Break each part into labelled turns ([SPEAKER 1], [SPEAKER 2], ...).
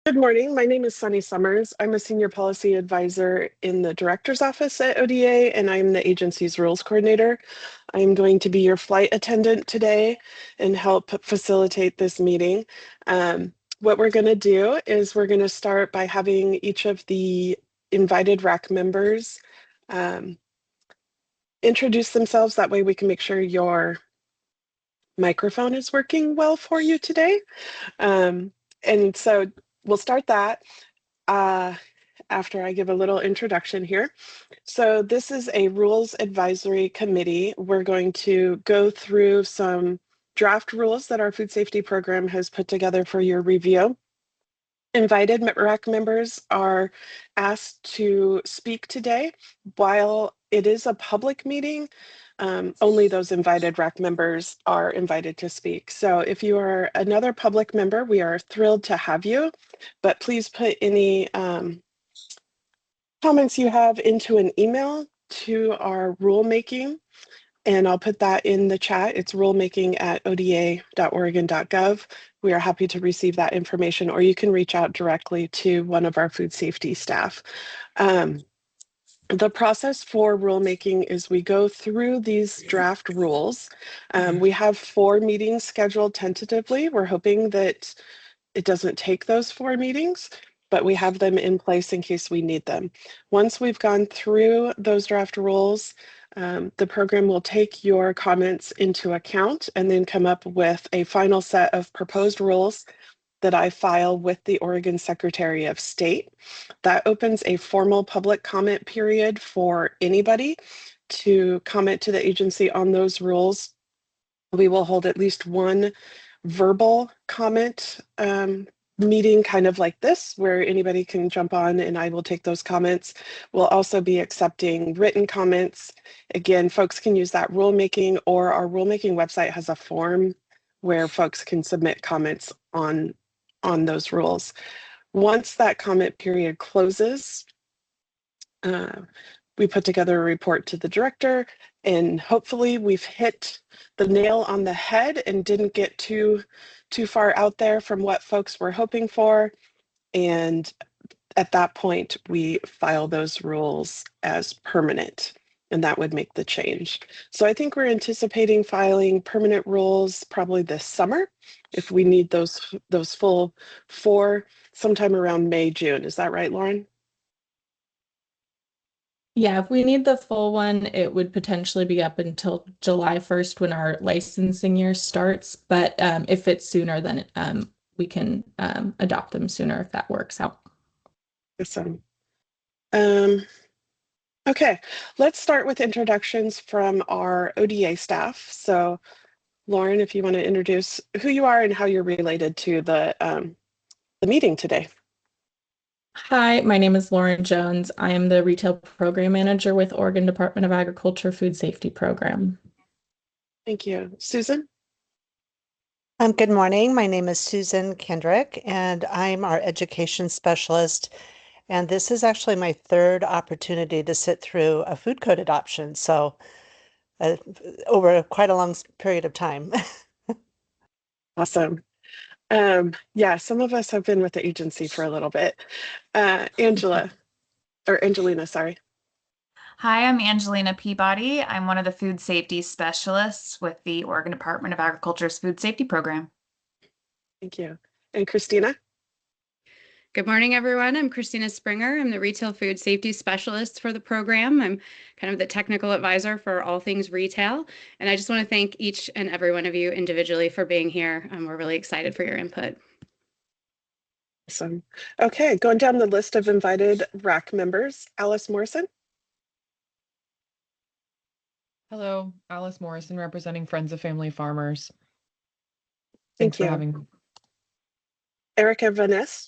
[SPEAKER 1] Good morning. My name is Sunny Summers. I'm a senior policy advisor in the director's office at ODA, and I'm the agency's rules coordinator. I'm going to be your flight attendant today and help facilitate this meeting. What we're going to do is we're going to start by having each of the invited RAC members introduce themselves. That way we can make sure your microphone is working well for you today. And so we'll start that after I give a little introduction here. So this is a rules advisory committee. We're going to go through some draft rules that our food safety program has put together for your review. Invited RAC members are asked to speak today. While it is a public meeting, only those invited RAC members are invited to speak. So if you are another public member, we are thrilled to have you, but please put any comments you have into an email to our rulemaking, and I'll put that in the chat. It's rulemaking@oda.oregon.gov. We are happy to receive that information, or you can reach out directly to one of our food safety staff. The process for rulemaking is we go through these draft rules. We have 4 meetings scheduled tentatively. We're hoping that it doesn't take those 4 meetings, but we have them in place in case we need them. Once we've gone through those draft rules, the program will take your comments into account and then come up with a final set of proposed rules that I file with the Oregon Secretary of State. That opens a formal public comment period for anybody to comment to the agency on those rules. We will hold at least one verbal comment meeting kind of like this, where anybody can jump on and I will take those comments. We'll also be accepting written comments. Again, folks can use that rulemaking, or our rulemaking website has a form where folks can submit comments on those rules. Once that comment period closes, we put together a report to the director, and hopefully we've hit the nail on the head and didn't get too far out there from what folks were hoping for. And at that point, we file those rules as permanent, and that would make the change. So I think we're anticipating filing permanent rules probably this summer if we need those full 4 sometime around May, June. Is that right, Lauren?
[SPEAKER 2] Yeah, if we need the full one, it would potentially be up until July 1st when our licensing year starts. But if it's sooner, then we can adopt them sooner if that works out.
[SPEAKER 1] Awesome. Okay, let's start with introductions from our ODA staff. So Lauren, if you want to introduce who you are and how you're related to the meeting today.
[SPEAKER 2] Hi, my name is Lauren Jones. I am the Retail Program Manager with Oregon Department of Agriculture Food Safety Program.
[SPEAKER 1] Thank you. Susan?
[SPEAKER 3] Good morning. My name is Susan Kendrick, and I'm our Education Specialist. And this is actually my 3rd opportunity to sit through a food code adoption, so over quite a long period of time.
[SPEAKER 1] Awesome. Yeah, some of us have been with the agency for a little bit. Angelina, sorry.
[SPEAKER 4] Hi, I'm Angelina Peabody. I'm one of the food safety specialists with the Oregon Department of Agriculture's Food Safety Program.
[SPEAKER 1] Thank you. And Christina?
[SPEAKER 5] Good morning, everyone. I'm Christina Springer. I'm the Retail Food Safety Specialist for the program. I'm kind of the technical advisor for all things retail. And I just want to thank each and every one of you individually for being here. We're really excited for your input.
[SPEAKER 1] Awesome. Okay, going down the list of invited RAC members, Alice Morrison.
[SPEAKER 6] Hello, Alice Morrison, representing Friends of Family Farmers.
[SPEAKER 1] Thank
[SPEAKER 6] Thanks
[SPEAKER 1] you.
[SPEAKER 6] for having me.
[SPEAKER 1] Erica Vaness.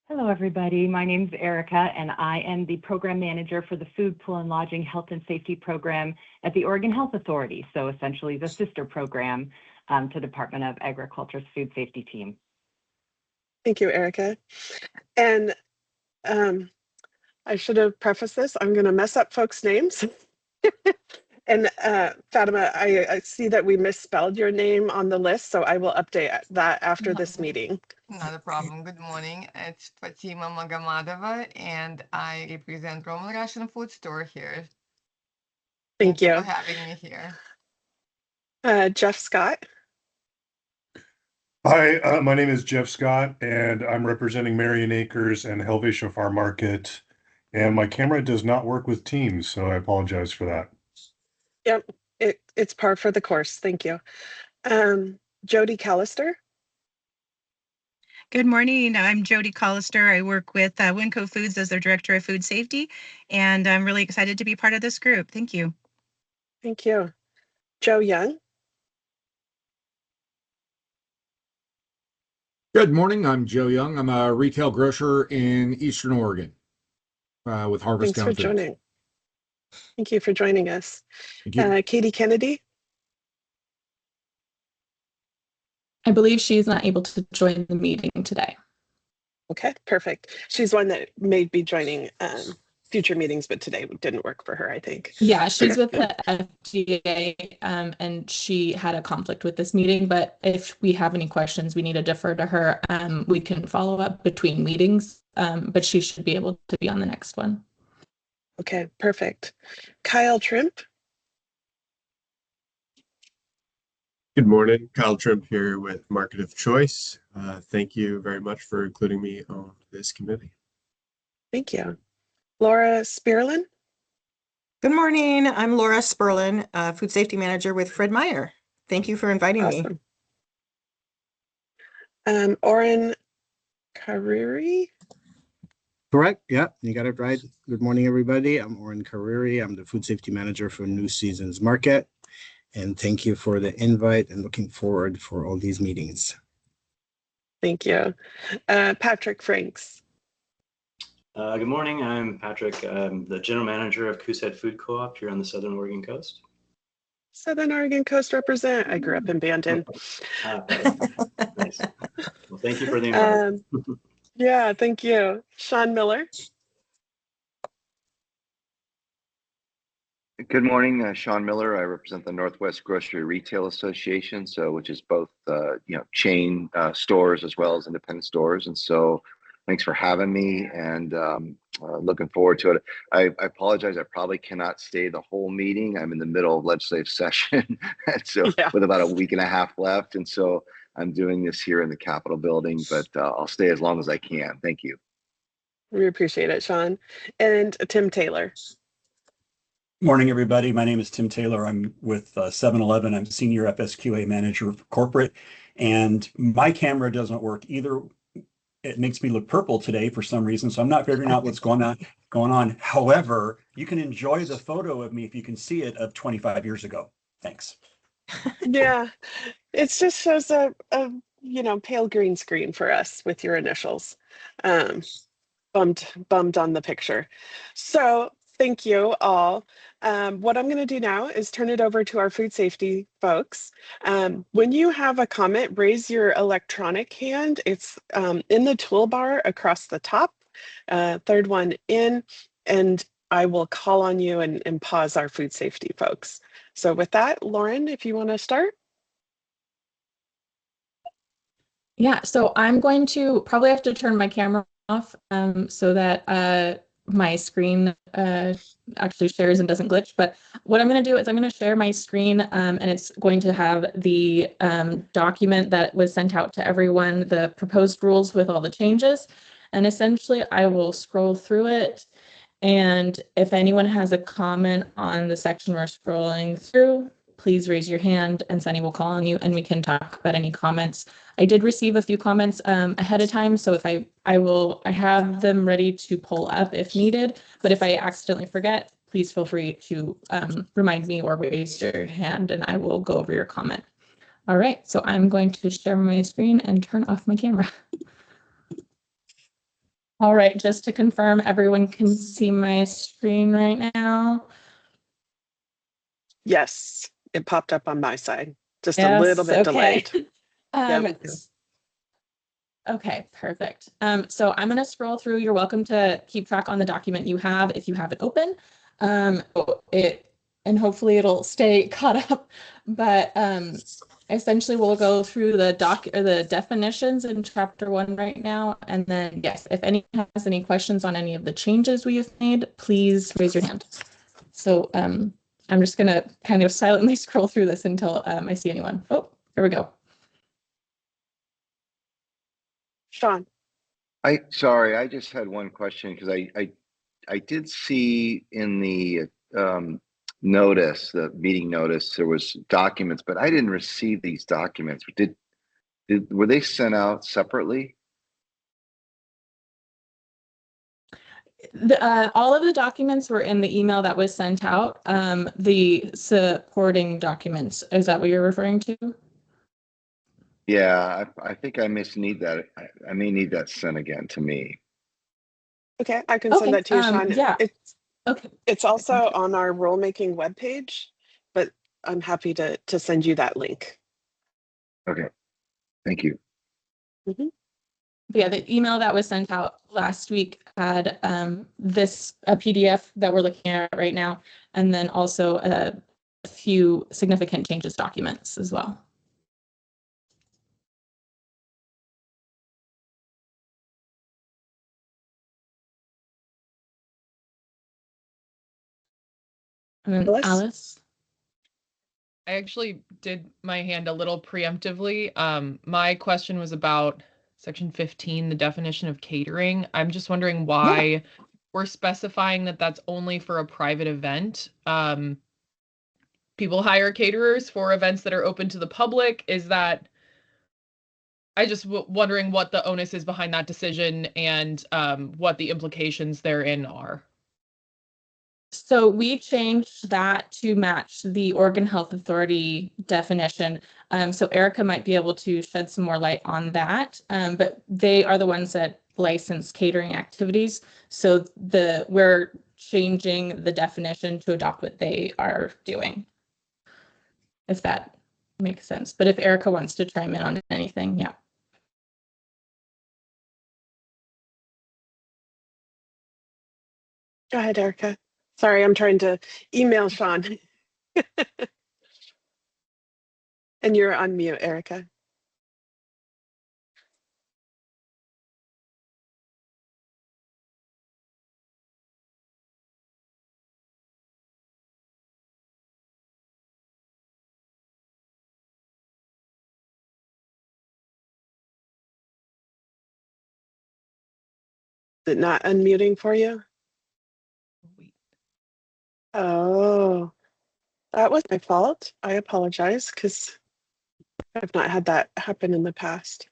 [SPEAKER 7] Hello, everybody. My name is Erica, and I am the Program Manager for the Food, Pool, and Lodging Health and Safety Program at the Oregon Health Authority, so essentially the sister program to Department of Agriculture's Food Safety team.
[SPEAKER 1] Thank you, Erica. And I should have prefaced this. I'm going to mess up folks' names. And Fatima, I see that we misspelled your name on the list, so I will update that after this meeting.
[SPEAKER 8] Not a problem. Good morning. It's Fatima Magamadova, and I represent Roman Russian Food Store here.
[SPEAKER 1] Thank you.
[SPEAKER 8] For having me here.
[SPEAKER 1] Jeff Scott.
[SPEAKER 9] Hi, my name is Jeff Scott, and I'm representing Marion Acres and Helvetia Farm Market. And my camera does not work with Teams, so I apologize for that.
[SPEAKER 1] Yep, it's par for the course. Thank you. Jody Callister.
[SPEAKER 10] Good morning. I'm Jody Collister. I work with Winco Foods as their Director of Food Safety, and I'm really excited to be part of this group. Thank you.
[SPEAKER 1] Thank you. Joe Young.
[SPEAKER 11] Good morning. I'm Joe Young. I'm a retail grocer in Eastern Oregon with Harvest
[SPEAKER 1] Thanks
[SPEAKER 11] Town
[SPEAKER 1] for joining. Thank you for joining us.
[SPEAKER 11] Thank you.
[SPEAKER 1] Katie Kennedy.
[SPEAKER 2] I believe she's not able to join the meeting today.
[SPEAKER 1] Okay, perfect. She's one that may be joining future meetings, but today didn't work for her, I think.
[SPEAKER 2] Yeah, she's with the FDA and she had a conflict with this meeting, but if we have any questions, we need to defer to her. We can follow up between meetings, but she should be able to be on the next one.
[SPEAKER 1] Okay, perfect. Kyle Trimp.
[SPEAKER 12] Good morning, Kyle Trimp here with Market of Choice. Thank you very much for including me on this committee.
[SPEAKER 1] Thank you. Laura Spearlin.
[SPEAKER 13] Good morning. I'm Laura Sperlin, Food Safety Manager with Fred Meyer. Thank you for inviting me.
[SPEAKER 1] Oren Kariri.
[SPEAKER 14] Correct. Yeah, you got it right. Good morning, everybody. I'm Oren Kariri. I'm the Food Safety Manager for New Seasons Market. And thank you for the invite and looking forward for all these meetings.
[SPEAKER 1] Thank you. Patrick Franks.
[SPEAKER 15] Good morning. I'm Patrick. I'm the General Manager of Coosehead Food Co-op here on the Southern Oregon coast.
[SPEAKER 1] Southern Oregon coast represent. I grew up in Bandon.
[SPEAKER 15] Nice. Well, thank you for the invite.
[SPEAKER 1] Yeah, thank you. Sean Miller.
[SPEAKER 16] Good morning, Sean Miller. I represent the Northwest Grocery Retail Association, which is both chain stores as well as independent stores. And so, thanks for having me, and looking forward to it. I apologize. I probably cannot stay the whole meeting. I'm in the middle of legislative session, and so with about a week and a half left, and so I'm doing this here in the Capitol building. But I'll stay as long as I can. Thank you.
[SPEAKER 1] We appreciate it, Sean. And Tim Taylor.
[SPEAKER 17] Morning, everybody. My name is Tim Taylor. I'm with 7-Eleven. I'm Senior FSQA Manager for Corporate, and my camera doesn't work either. It makes me look purple today for some reason, so I'm not figuring out what's going on. However, you can enjoy the photo of me if you can see it of 25 years ago. Thanks.
[SPEAKER 1] Yeah, it just shows a pale green screen for us with your initials. Bummed on the picture. So thank you all. What I'm going to do now is turn it over to our food safety folks. When you have a comment, raise your electronic hand. It's in the toolbar across the top, third one in, and I will call on you and pause our food safety folks. So with that, Lauren, if you want to start.
[SPEAKER 2] Yeah, so I'm going to probably have to turn my camera off so that my screen actually shares and doesn't glitch. But what I'm going to do is I'm going to share my screen and it's going to have the document that was sent out to everyone, the proposed rules with all the changes. And essentially I will scroll through it. And if anyone has a comment on the section we're scrolling through, please raise your hand and Sunny will call on you and we can talk about any comments. I did receive a few comments ahead of time, so if I have them ready to pull up if needed, but if I accidentally forget, please feel free to remind me or raise your hand and I will go over your comment. All right, so I'm going to share my screen and turn off my camera. All right, just to confirm, everyone can see my screen right now?
[SPEAKER 1] Yes, it popped up on my side, just a little bit delayed.
[SPEAKER 2] Okay, perfect. So I'm going to scroll through. You're welcome to keep track on the document you have if you have it open. and hopefully it'll stay caught up. But essentially we'll go through the definitions in chapter 1 right now. And then yes, if anyone has any questions on any of the changes we have made, please raise your hand. So I'm just gonna kind of silently scroll through this until I see anyone. Oh, here we go.
[SPEAKER 1] Sean.
[SPEAKER 16] Sorry, I just had one question because I did see in the notice, the meeting notice, there was documents, but I didn't receive these documents. Were they sent out separately?
[SPEAKER 2] All of the documents were in the email that was sent out. The supporting documents, is that what you're referring to?
[SPEAKER 16] Yeah, I think I need that. I may need that sent again to me.
[SPEAKER 1] Okay, I can send that to you, Sean.
[SPEAKER 2] Yeah.
[SPEAKER 1] It's also on our rulemaking webpage, but I'm happy to send you that link.
[SPEAKER 16] Okay, thank you.
[SPEAKER 2] Mm-hmm. Yeah, the email that was sent out last week had a PDF that we're looking at right now, and then also a few significant changes documents as well. And then Alice?
[SPEAKER 6] I actually did my hand a little preemptively. My question was about section 15, the definition of catering. I'm just wondering why we're specifying that that's only for a private event. People hire caterers for events that are open to the public. Is that, I just wondering what the onus is behind that decision and what the implications therein are.
[SPEAKER 2] So we changed that to match the Oregon Health Authority definition. So Erica might be able to shed some more light on that, but they are the ones that license catering activities. So we're changing the definition to adopt what they are doing, if that makes sense. But if Erica wants to chime in on anything, yeah.
[SPEAKER 1] Go ahead, Erica. Sorry, I'm trying to email Sean. And you're on mute, Erica. Is it not unmuting for you? Oh, that was my fault. I apologize because I've not had that happen in the past.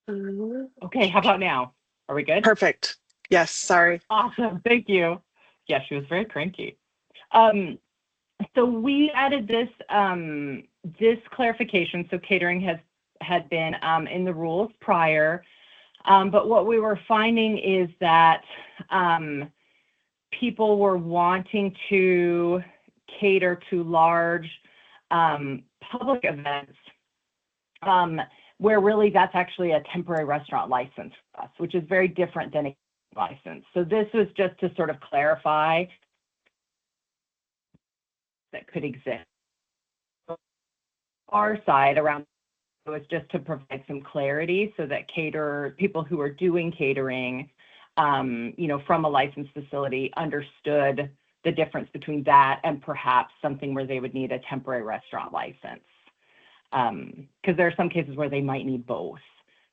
[SPEAKER 7] Okay, how about now? Are we good?
[SPEAKER 1] Perfect. Yes, sorry.
[SPEAKER 7] Awesome, thank you. Yeah, she was very cranky. So we added this this clarification. So catering had been in the rules prior, but what we were finding is that people were wanting to cater to large public events where really that's actually a temporary restaurant license for us, which is very different than a license. So this was just to sort of clarify that could exist. Our side around was just to provide some clarity so that people who are doing catering, from a licensed facility understood the difference between that and perhaps something where they would need a temporary restaurant license. Because there are some cases where they might need both,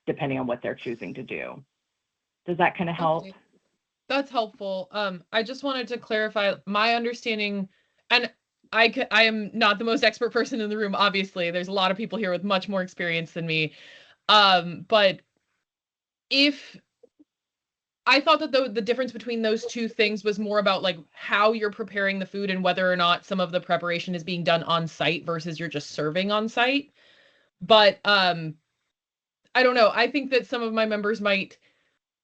[SPEAKER 7] depending on what they're choosing to do. Does that kind of help?
[SPEAKER 6] Okay. That's helpful. I just wanted to clarify my understanding, and I am not the most expert person in the room, obviously. There's a lot of people here with much more experience than me. But if I thought that the difference between those two things was more about like how you're preparing the food and whether or not some of the preparation is being done on site versus you're just serving on site. But I don't know. I think that some of my members might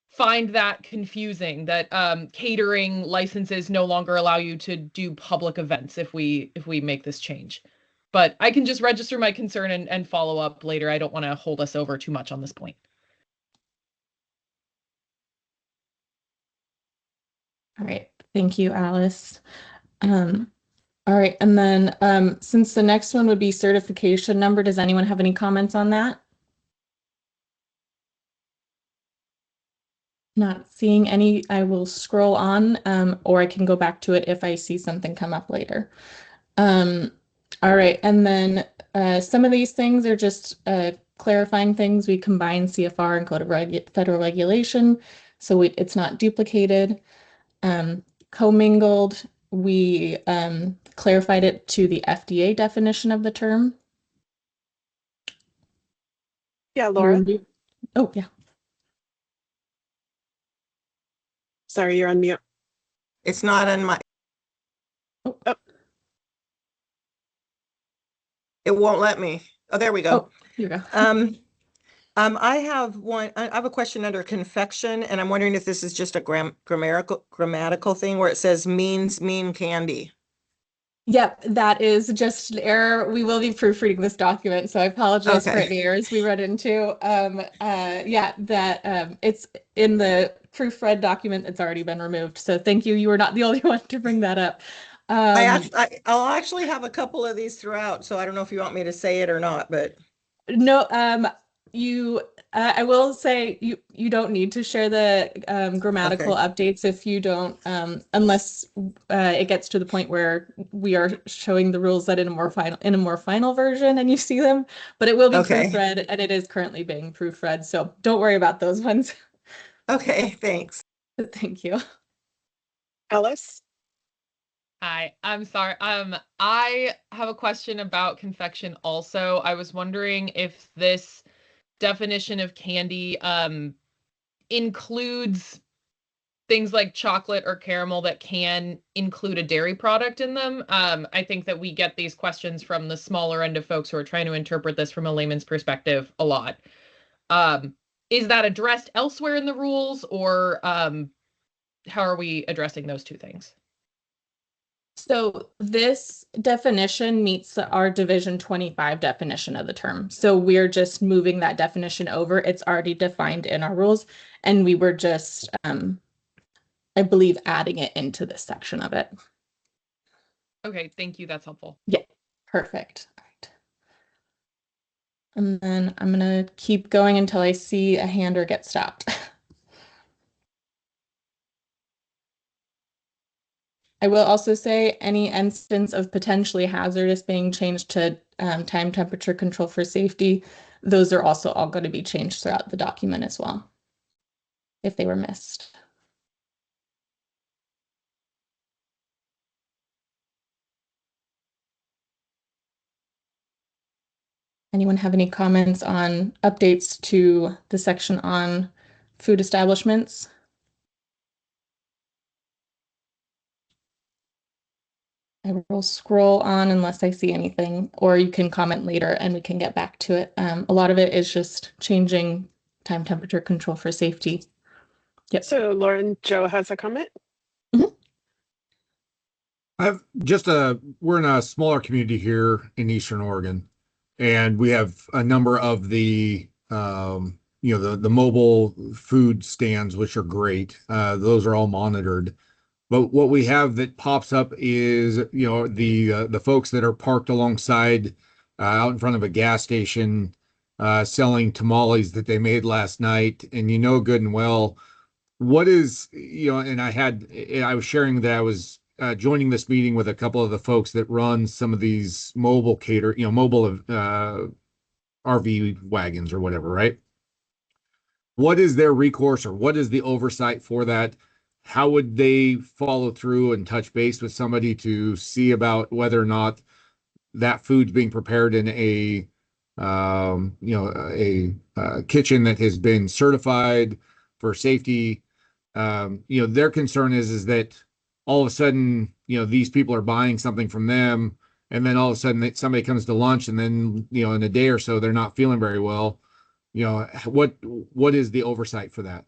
[SPEAKER 6] find that confusing, that catering licenses no longer allow you to do public events if we make this change. But I can just register my concern and follow up later. I don't want to hold us over too much on this point.
[SPEAKER 2] All right, thank you, Alice. All right, and then since the next one would be certification number, does anyone have any comments on that? Not seeing any, I will scroll on, or I can go back to it if I see something come up later. All right, and then some of these things are just clarifying things. We combine CFR and Code of Federal Regulation, so it's not duplicated. Commingled, we clarified it to the FDA definition of the term.
[SPEAKER 1] Yeah, Laura.
[SPEAKER 2] Oh, yeah.
[SPEAKER 1] Sorry, you're on mute.
[SPEAKER 13] It's not on my.
[SPEAKER 1] Oh.
[SPEAKER 13] It won't let me. Oh, there we go.
[SPEAKER 2] Oh, here you go.
[SPEAKER 13] I have a question under confection, and I'm wondering if this is just a grammatical thing where it says mean candy.
[SPEAKER 2] Yep, that is just an error. We will be proofreading this document, so I apologize for any errors we read into. Yeah, that it's in the proofread document. It's already been removed. So thank you. You were not the only one to bring that up.
[SPEAKER 13] I'll actually have a couple of these throughout, so I don't know if you want me to say it or not, but
[SPEAKER 2] no, I will say you don't need to share the grammatical updates if you don't, unless it gets to the point where we are showing the rules that in a more final version and you see them. But it will be proofread, and it is currently being proofread, so don't worry about those ones.
[SPEAKER 13] Okay, thanks.
[SPEAKER 2] Thank you.
[SPEAKER 1] Alice?
[SPEAKER 6] Hi, I'm sorry. I have a question about confection also. I was wondering if this definition of candy includes things like chocolate or caramel that can include a dairy product in them. I think that we get these questions from the smaller end of folks who are trying to interpret this from a layman's perspective a lot. Is that addressed elsewhere in the rules, or how are we addressing those two things?
[SPEAKER 2] So this definition meets our Division 25 definition of the term. So we're just moving that definition over. It's already defined in our rules, and we were just, I believe, adding it into this section of it.
[SPEAKER 6] Okay, thank you. That's helpful.
[SPEAKER 2] Yeah, perfect. All right. And then I'm going to keep going until I see a hand or get stopped. I will also say any instance of potentially hazardous being changed to time temperature control for safety, those are also all going to be changed throughout the document as well, if they were missed. Anyone have any comments on updates to the section on food establishments? I will scroll on unless I see anything, or you can comment later and we can get back to it. A lot of it is just changing time temperature control for safety. Yep.
[SPEAKER 1] So Lauren, Joe has a comment.
[SPEAKER 11] I've just we're in a smaller community here in Eastern Oregon, and we have a number of the the mobile food stands, which are great. Those are all monitored. But what we have that pops up is, the folks that are parked alongside out in front of a gas station selling tamales that they made last night, and good and well what is, and I was sharing that I was joining this meeting with a couple of the folks that run some of these mobile RV wagons or whatever, right? What is their recourse, or what is the oversight for that? How would they follow through and touch base with somebody to see about whether or not that food's being prepared in a kitchen that has been certified for safety? Their concern is that all of a sudden, these people are buying something from them, and then all of a sudden somebody comes to lunch, and then, in a day or so, they're not feeling very well. What is the oversight for that?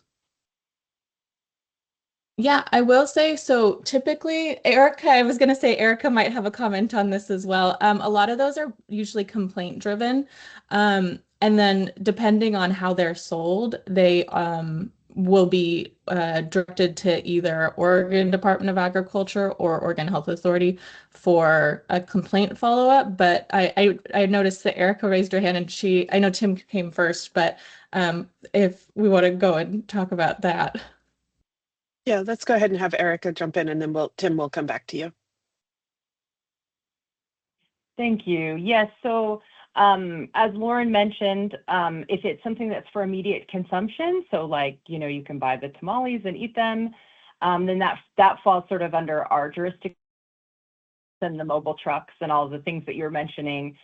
[SPEAKER 2] Yeah, I will say, so typically, Erica, I was going to say Erica might have a comment on this as well. A lot of those are usually complaint driven. And then depending on how they're sold, they will be directed to either Oregon Department of Agriculture or Oregon Health Authority for a complaint follow-up. But I noticed that Erica raised her hand, and I know Tim came first, but if we want to go and talk about that.
[SPEAKER 1] Yeah, let's go ahead and have Erica jump in, and then Tim will come back to you.
[SPEAKER 7] Thank you. Yes, so as Lauren mentioned, if it's something that's for immediate consumption, so like, you can buy the tamales and eat them, then that falls sort of under our jurisdiction and the mobile trucks and all the things that you're mentioning.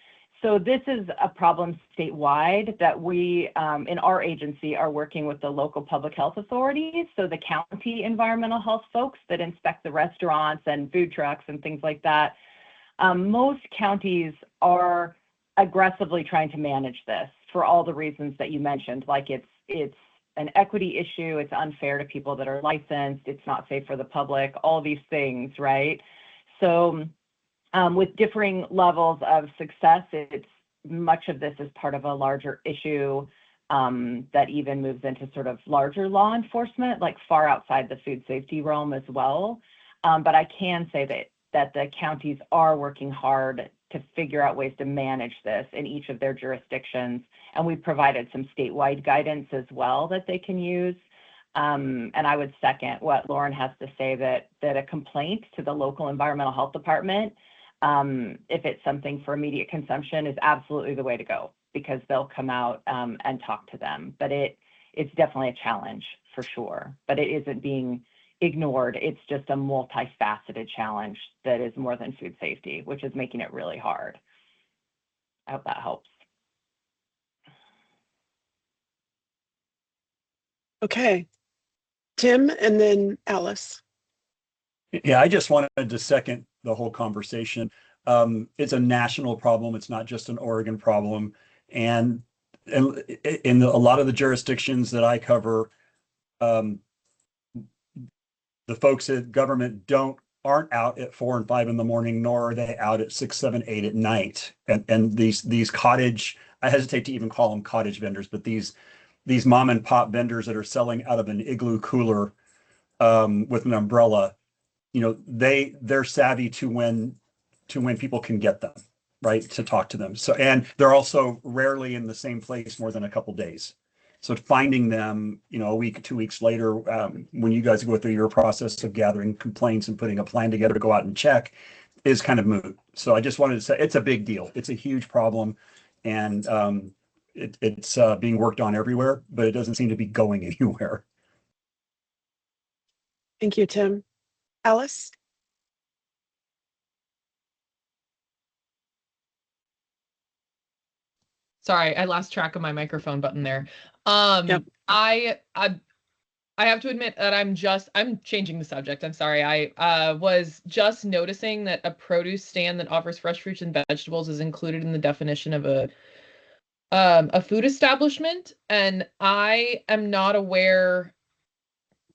[SPEAKER 7] So this is a problem statewide that we in our agency are working with the local public health authorities, so the county environmental health folks that inspect the restaurants and food trucks and things like that. Most counties are aggressively trying to manage this for all the reasons that you mentioned, like it's an equity issue, it's unfair to people that are licensed, it's not safe for the public, all these things, right? So with differing levels of success, it's much of this is part of a larger issue that even moves into sort of larger law enforcement, like far outside the food safety realm as well. But I can say that the counties are working hard to figure out ways to manage this in each of their jurisdictions. And we've provided some statewide guidance as well that they can use. And I would second what Lauren has to say, that a complaint to the local environmental health department, if it's something for immediate consumption, is absolutely the way to go, because they'll come out and talk to them. But it's definitely a challenge for sure, but it isn't being ignored. It's just a multifaceted challenge that is more than food safety, which is making it really hard. I hope that helps.
[SPEAKER 1] Okay, Tim, and then Alice.
[SPEAKER 17] Yeah, I just wanted to second the whole conversation. It's a national problem. It's not just an Oregon problem. And in a lot of the jurisdictions that I cover, the folks at government aren't out at 4 and 5 in the morning, nor are they out at 6, 7, 8 at night. And these cottage, I hesitate to even call them cottage vendors, but these mom and pop vendors that are selling out of an igloo cooler with an umbrella, they're savvy to when people can get them, right, to talk to them. So, and they're also rarely in the same place more than a couple days. So finding them, a week, 2 weeks later, when you guys go through your process of gathering complaints and putting a plan together to go out and check, is kind of moot. So I just wanted to say it's a big deal. It's a huge problem, and it's being worked on everywhere, but it doesn't seem to be going anywhere.
[SPEAKER 1] Thank you, Tim. Alice?
[SPEAKER 6] Sorry, I lost track of my microphone button there.
[SPEAKER 1] Yep.
[SPEAKER 6] I have to admit that I'm changing the subject. I'm sorry. I was just noticing that a produce stand that offers fresh fruits and vegetables is included in the definition of a food establishment, and I am not aware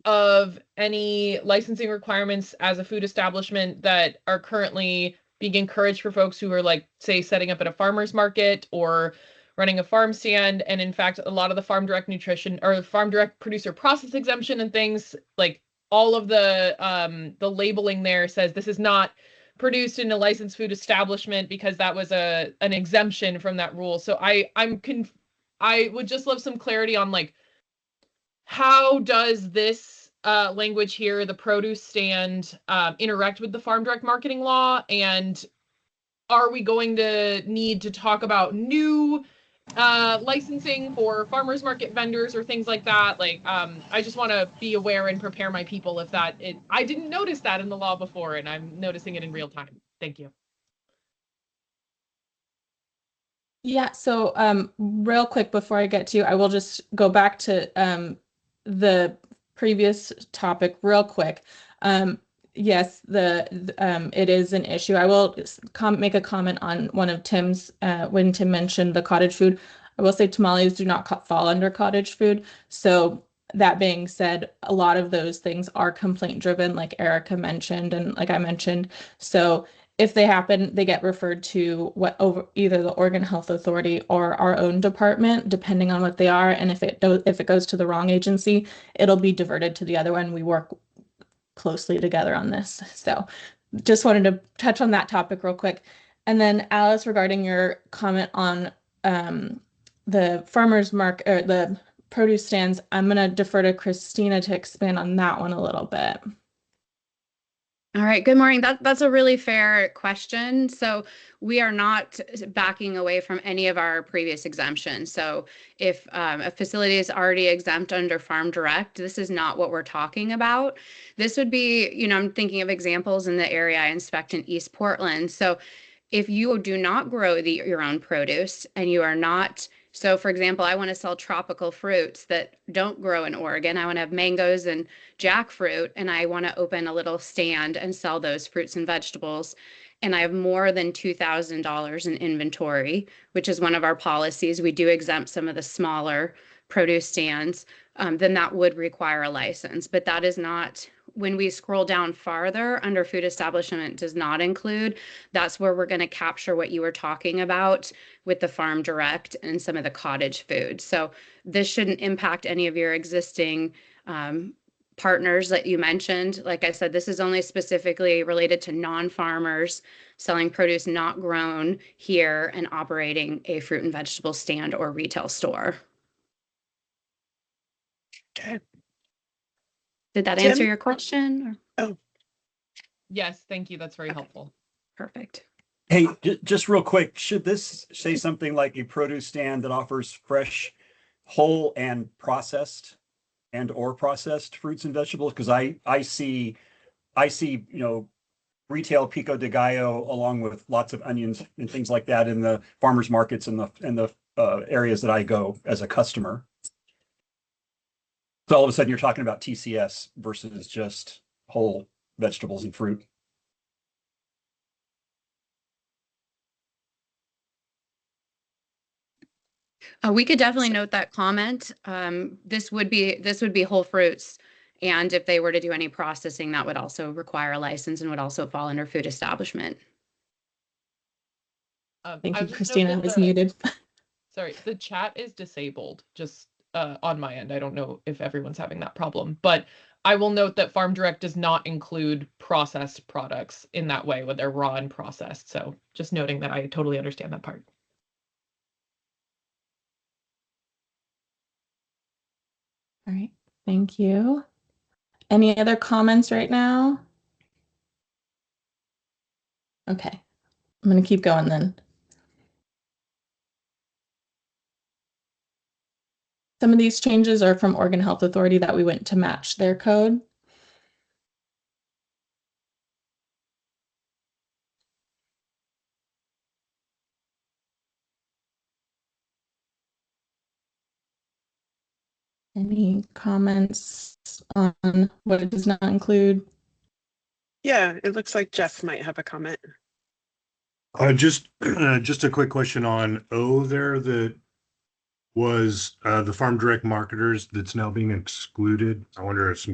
[SPEAKER 6] of any licensing requirements as a food establishment that are currently being encouraged for folks who are, like, say, setting up at a farmer's market or running a farm stand. And in fact, a lot of the farm direct nutrition or farm direct producer process exemption and things, like all of the labeling there says this is not produced in a licensed food establishment, because that was an exemption from that rule. So I would just love some clarity on, like, how does this language here, the produce stand, interact with the farm direct marketing law? And are we going to need to talk about new licensing for farmers market vendors or things like that? Like, I just want to be aware and prepare my people if I didn't notice that in the law before, and I'm noticing it in real time. Thank you.
[SPEAKER 2] Yeah, so real quick before I get to you, I will just go back to the previous topic real quick. Yes, it is an issue. I will make a comment on one of Tim's, when Tim mentioned the cottage food. I will say tamales do not fall under cottage food. So that being said, a lot of those things are complaint driven, like Erica mentioned, and like I mentioned. So if they happen, they get referred to either the Oregon Health Authority or our own department, depending on what they are. And if it goes to the wrong agency, it'll be diverted to the other one. We work closely together on this. So just wanted to touch on that topic real quick. And then Alice, regarding your comment on the farmers market or the produce stands, I'm going to defer to Christina to expand on that one a little bit.
[SPEAKER 5] All right, good morning. That's a really fair question. So we are not backing away from any of our previous exemptions. So if a facility is already exempt under Farm Direct, this is not what we're talking about. This would be, I'm thinking of examples in the area I inspect in East Portland. So if you do not grow your own produce and you are not, so for example, I want to sell tropical fruits that don't grow in Oregon. I want to have mangoes and jackfruit, and I want to open a little stand and sell those fruits and vegetables. And I have more than $2,000 in inventory, which is one of our policies. We do exempt some of the smaller produce stands, then that would require a license. But that is not, when we scroll down farther under food establishment does not include, that's where we're going to capture what you were talking about with the Farm Direct and some of the cottage food. So this shouldn't impact any of your existing partners that you mentioned. Like I said, this is only specifically related to non-farmers selling produce not grown here and operating a fruit and vegetable stand or retail store.
[SPEAKER 1] Okay.
[SPEAKER 5] Did that
[SPEAKER 1] Tim?
[SPEAKER 5] answer your question?
[SPEAKER 1] Oh,
[SPEAKER 6] Yes, thank you. That's very helpful.
[SPEAKER 5] Perfect.
[SPEAKER 17] Hey, just real quick, should this say something like a produce stand that offers fresh, whole and processed or processed fruits and vegetables? Because I see, retail pico de gallo along with lots of onions and things like that in the farmers markets and the areas that I go as a customer. So all of a sudden you're talking about TCS versus just whole vegetables and fruit.
[SPEAKER 5] We could definitely note that comment. This would be whole fruits. And if they were to do any processing, that would also require a license and would also fall under food establishment.
[SPEAKER 2] Thank you,
[SPEAKER 6] just
[SPEAKER 2] Christina. I
[SPEAKER 6] noted
[SPEAKER 2] was
[SPEAKER 6] that-
[SPEAKER 2] muted.
[SPEAKER 6] Sorry, the chat is disabled just on my end. I don't know if everyone's having that problem, but I will note that Farm Direct does not include processed products in that way when they're raw and processed. So just noting that I totally understand that part.
[SPEAKER 2] All right, thank you. Any other comments right now? Okay, I'm going to keep going then. Some of these changes are from Oregon Health Authority that we went to match their code. Any comments on what it does not include?
[SPEAKER 1] yeah, it looks like Jeff might have a comment.
[SPEAKER 9] Just a quick question on O there that was the Farm Direct marketers that's now being excluded. I wonder if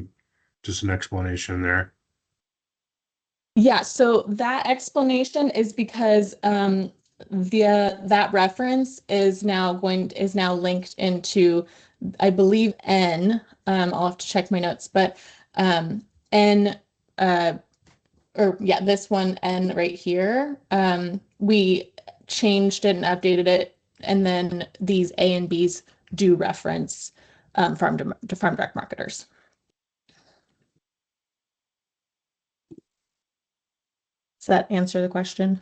[SPEAKER 9] just an explanation there.
[SPEAKER 2] Yeah, so that explanation is because that reference is now linked into, I believe, N. I'll have to check my notes, but N this one N right here. We changed it and updated it, and then these A and B's do reference farm direct marketers. Does that answer the question?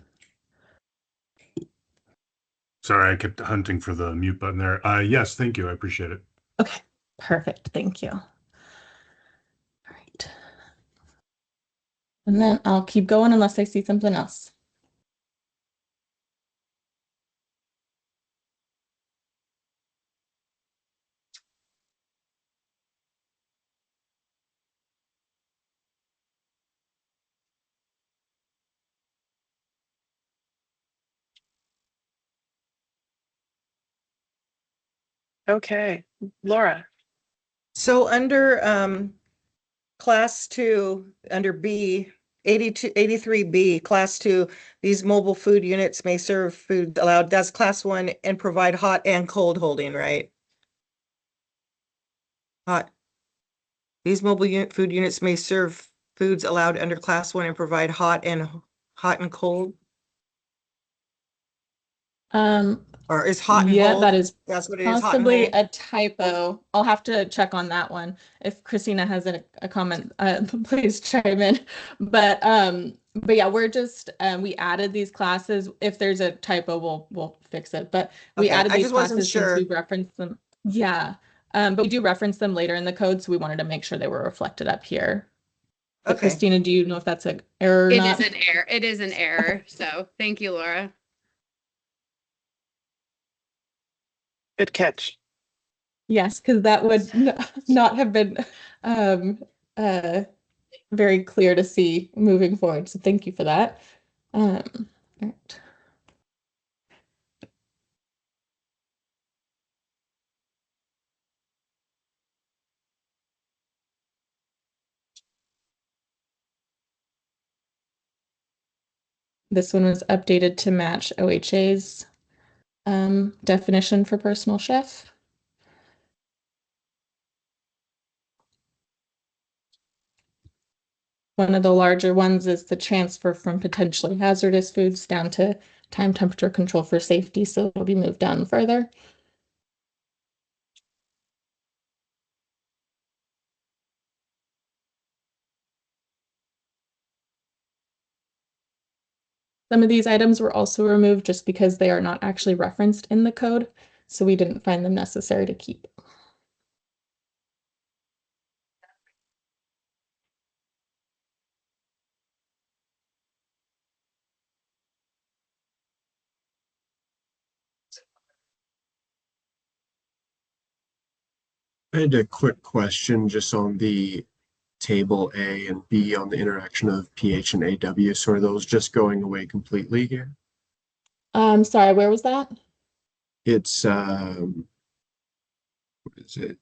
[SPEAKER 9] Sorry, I kept hunting for the mute button there. Yes, thank you. I appreciate it.
[SPEAKER 2] Okay, perfect. Thank you. All right. And then I'll keep going unless I see something else.
[SPEAKER 1] Okay, Laura.
[SPEAKER 13] So under class 2, under B, 83B, class 2, these mobile food units may serve food allowed. That's class 1 and provide hot and cold holding, right? Hot. These mobile food units may serve foods allowed under class 1 and provide hot and cold. Or is hot and
[SPEAKER 2] Yeah,
[SPEAKER 13] cold?
[SPEAKER 2] that is
[SPEAKER 13] That's what it is, hot and
[SPEAKER 2] possibly
[SPEAKER 13] cold.
[SPEAKER 2] a typo. I'll have to check on that one. If Christina has a comment, please chime in. But yeah, we're just we added these classes. If there's a typo, we'll fix it. But we
[SPEAKER 13] Okay,
[SPEAKER 2] added
[SPEAKER 13] I
[SPEAKER 2] these
[SPEAKER 13] just wasn't
[SPEAKER 2] classes since
[SPEAKER 13] sure.
[SPEAKER 2] we referenced them. Yeah. But we do reference them later in the code, so we wanted to make sure they were reflected up here. But
[SPEAKER 13] Okay.
[SPEAKER 2] Christina, do you know if that's an error or
[SPEAKER 5] It
[SPEAKER 2] not?
[SPEAKER 5] is an error. It is an error. So thank you, Laura.
[SPEAKER 1] Good catch.
[SPEAKER 2] Yes, because that would not have been very clear to see moving forward. So thank you for that. All right. This one was updated to match OHA's definition for personal chef. One of the larger ones is the transfer from potentially hazardous foods down to time temperature control for safety, so it'll be moved down further. Some of these items were also removed just because they are not actually referenced in the code, so we didn't find them necessary to keep.
[SPEAKER 12] I had a quick question just on the table A and B on the interaction of pH and AW. So are those just going away completely here?
[SPEAKER 2] Sorry, where was that?
[SPEAKER 12] It's what is it?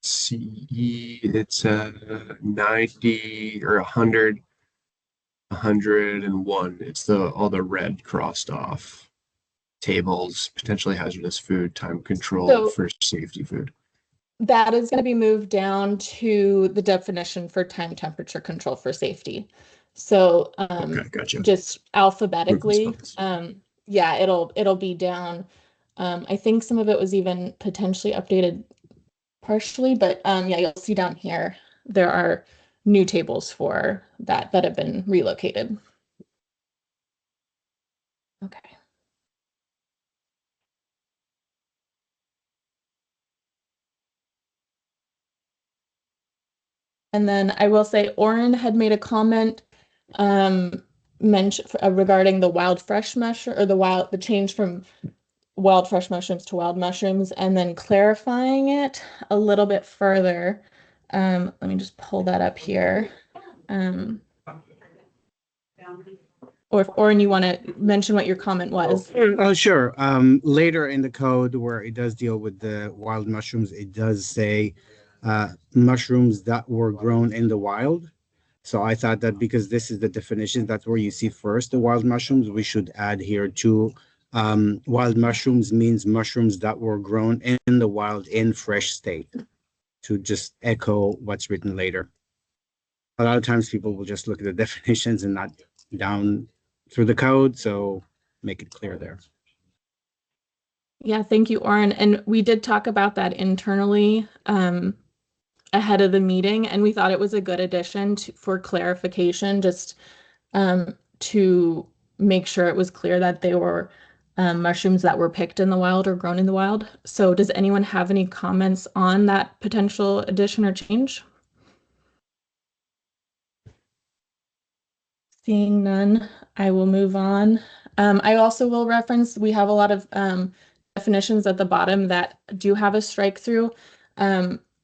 [SPEAKER 12] CE, it's 90 or 100, 101. It's the all the red crossed off tables, potentially hazardous food, time control
[SPEAKER 2] So
[SPEAKER 12] for safety food.
[SPEAKER 2] that is going to be moved down to the definition for time temperature control for safety. So
[SPEAKER 12] Okay, gotcha.
[SPEAKER 2] just alphabetically,
[SPEAKER 12] spots.
[SPEAKER 2] yeah, it'll be down. I think some of it was even potentially updated partially, but yeah, you'll see down here there are new tables for that have been relocated. Okay. And then I will say Oren had made a comment regarding the wild fresh mushroom, or the change from wild fresh mushrooms to wild mushrooms, and then clarifying it a little bit further. Let me just pull that up here. Or if Oren, you want to mention what your comment was.
[SPEAKER 14] Oh, sure. Later in the code where it does deal with the wild mushrooms, it does say mushrooms that were grown in the wild. So I thought that because this is the definition, that's where you see first the wild mushrooms, we should add here too. Wild mushrooms means mushrooms that were grown in the wild in fresh state, to just echo what's written later. A lot of times people will just look at the definitions and not down through the code, so make it clear there.
[SPEAKER 2] Yeah, thank you, Oren. And we did talk about that internally ahead of the meeting, and we thought it was a good addition for clarification, just to make sure it was clear that they were mushrooms that were picked in the wild or grown in the wild. So does anyone have any comments on that potential addition or change? Seeing none, I will move on. I also will reference, we have a lot of definitions at the bottom that do have a strike through,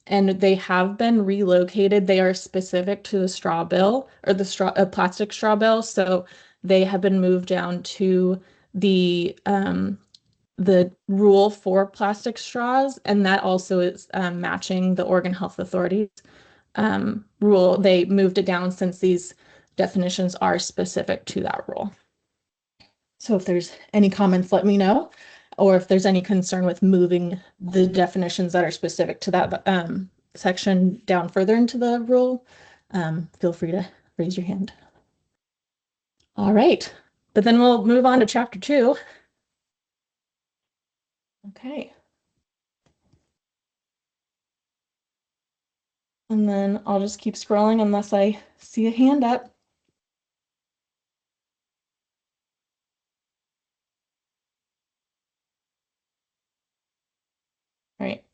[SPEAKER 2] and they have been relocated. They are specific to the straw bill, or the plastic straw bill. So they have been moved down to the rule for plastic straws, and that also is matching the Oregon Health Authority's rule. They moved it down since these definitions are specific to that rule. So if there's any comments, let me know. Or if there's any concern with moving the definitions that are specific to that section down further into the rule, feel free to raise your hand. All right, but then we'll move on to chapter 2. Okay. And then I'll just keep scrolling unless I see a hand up. All right,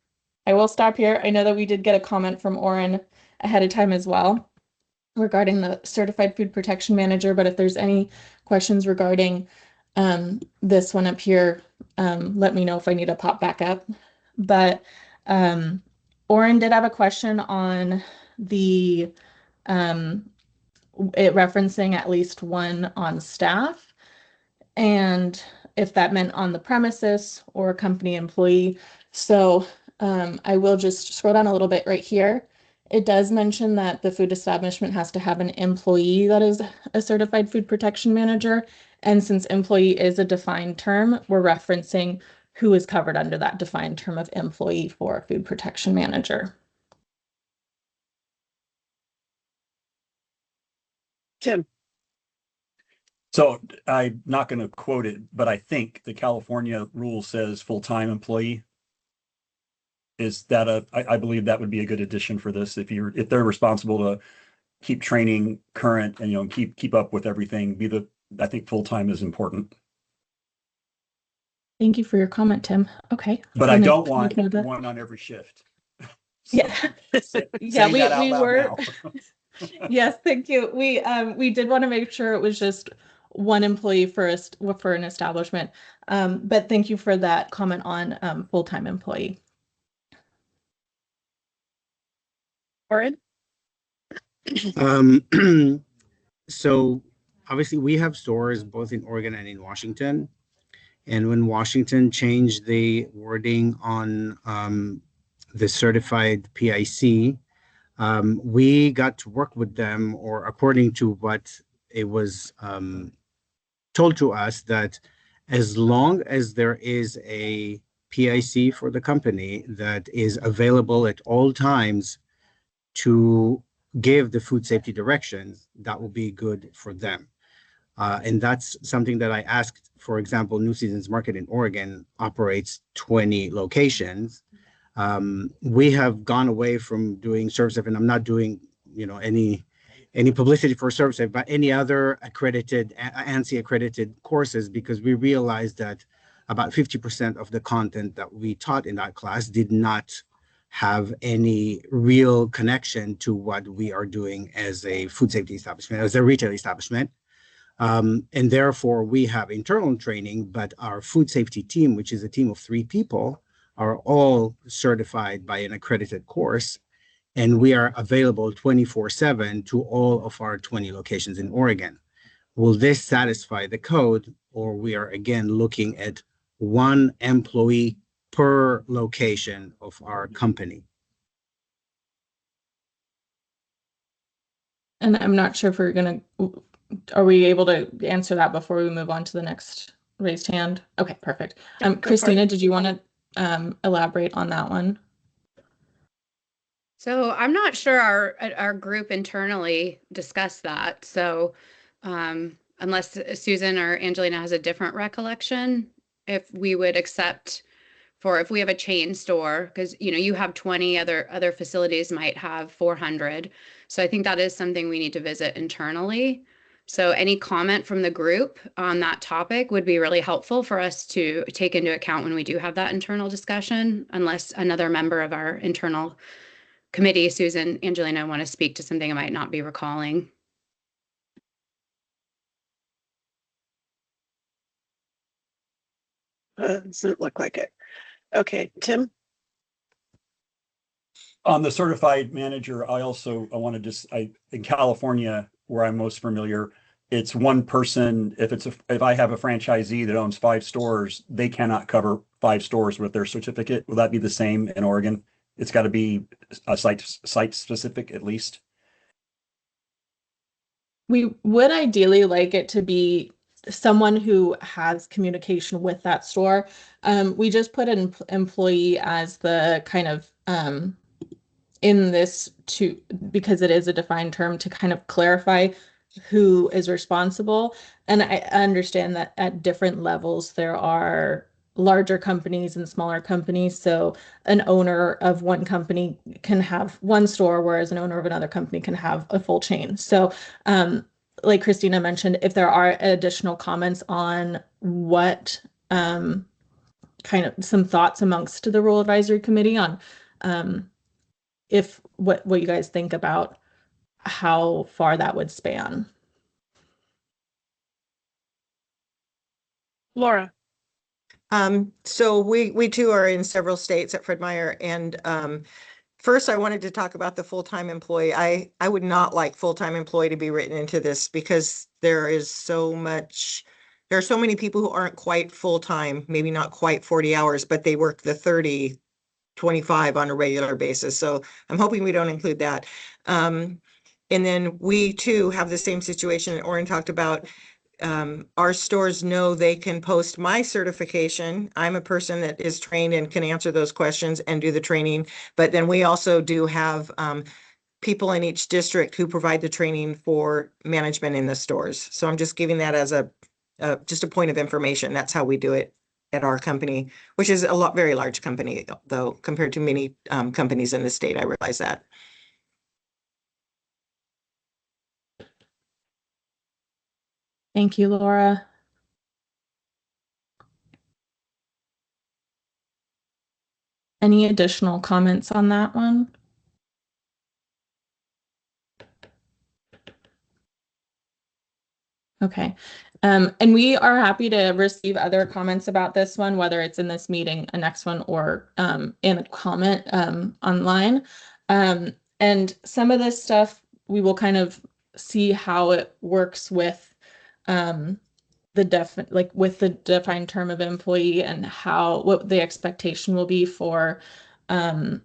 [SPEAKER 2] I will stop here. I know that we did get a comment from Oren ahead of time as well regarding the certified food protection manager, but if there's any questions regarding this one up here, let me know if I need to pop back up. But Oren did have a question on the it referencing at least one on staff, and if that meant on the premises or a company employee. So I will just scroll down a little bit right here. It does mention that the food establishment has to have an employee that is a certified food protection manager. And since employee is a defined term, we're referencing who is covered under that defined term of employee for a food protection manager.
[SPEAKER 1] Tim.
[SPEAKER 17] So I'm not going to quote it, but I think the California rule says full-time employee. Is that I believe that would be a good addition for this. If they're responsible to keep training current and, keep up with everything, I think full-time is important.
[SPEAKER 2] Thank you for your comment, Tim. Okay.
[SPEAKER 17] But I don't want one on every shift.
[SPEAKER 2] Yeah. Yeah, we were. Yes, thank you. We did want to make sure it was just one employee for an establishment. But thank you for that comment on full-time employee.
[SPEAKER 1] Oren?
[SPEAKER 14] So obviously we have stores both in Oregon and in Washington. And when Washington changed the wording on the certified PIC, we got to work with them, or according to what it was told to us, that as long as there is a PIC for the company that is available at all times to give the food safety directions, that will be good for them. And that's something that I asked. For example, New Seasons Market in Oregon operates 20 locations. We have gone away from doing ServSafe, and I'm not doing, any publicity for ServSafe, but any other accredited, ANSI accredited courses, because we realized that about 50% of the content that we taught in that class did not have any real connection to what we are doing as a food safety establishment, as a retail establishment. And therefore, we have internal training, but our food safety team, which is a team of 3 people, are all certified by an accredited course. And we are available 24/7 to all of our 20 locations in Oregon. Will this satisfy the code, or we are again looking at one employee per location of our company?
[SPEAKER 2] And I'm not sure if are we able to answer that before we move on to the next raised hand? Okay, perfect. Christina, did you want to elaborate on that one?
[SPEAKER 5] So I'm not sure our group internally discussed that. So unless Susan or Angelina has a different recollection, if we would accept if we have a chain store, because you have 20, other facilities might have 400. So I think that is something we need to visit internally. So any comment from the group on that topic would be really helpful for us to take into account when we do have that internal discussion, unless another member of our internal committee, Susan, Angelina, want to speak to something I might not be recalling.
[SPEAKER 1] Doesn't look like it. Okay, Tim?
[SPEAKER 17] On the certified manager, I want to in California, where I'm most familiar, it's one person. If I have a franchisee that owns 5 stores, they cannot cover 5 stores with their certificate. Will that be the same in Oregon? It's got to be a site specific at least.
[SPEAKER 2] We would ideally like it to be someone who has communication with that store. We just put an employee as the kind of in this to because it is a defined term to kind of clarify who is responsible. And I understand that at different levels there are larger companies and smaller companies. So an owner of one company can have one store, whereas an owner of another company can have a full chain. So like Christina mentioned, if there are additional comments on what kind of some thoughts amongst the Rule Advisory Committee on if what you guys think about how far that would span.
[SPEAKER 1] Laura.
[SPEAKER 13] So we too are in several states at Fred Meyer, and first I wanted to talk about the full-time employee. I would not like full-time employee to be written into this because there are so many people who aren't quite full-time, maybe not quite 40 hours, but they work the 30, 25 on a regular basis. So I'm hoping we don't include that. And then we too have the same situation that Oren talked about. Our stores know they can post my certification. I'm a person that is trained and can answer those questions and do the training. But then we also do have people in each district who provide the training for management in the stores. So I'm just giving that as just a point of information. That's how we do it at our company, which is a very large company, though, compared to many companies in the state. I realize that.
[SPEAKER 2] Thank you, Laura. Any additional comments on that one? Okay. And we are happy to receive other comments about this one, whether it's in this meeting, a next one, or in a comment online. And some of this stuff, we will kind of see how it works with with the defined term of employee and what the expectation will be for the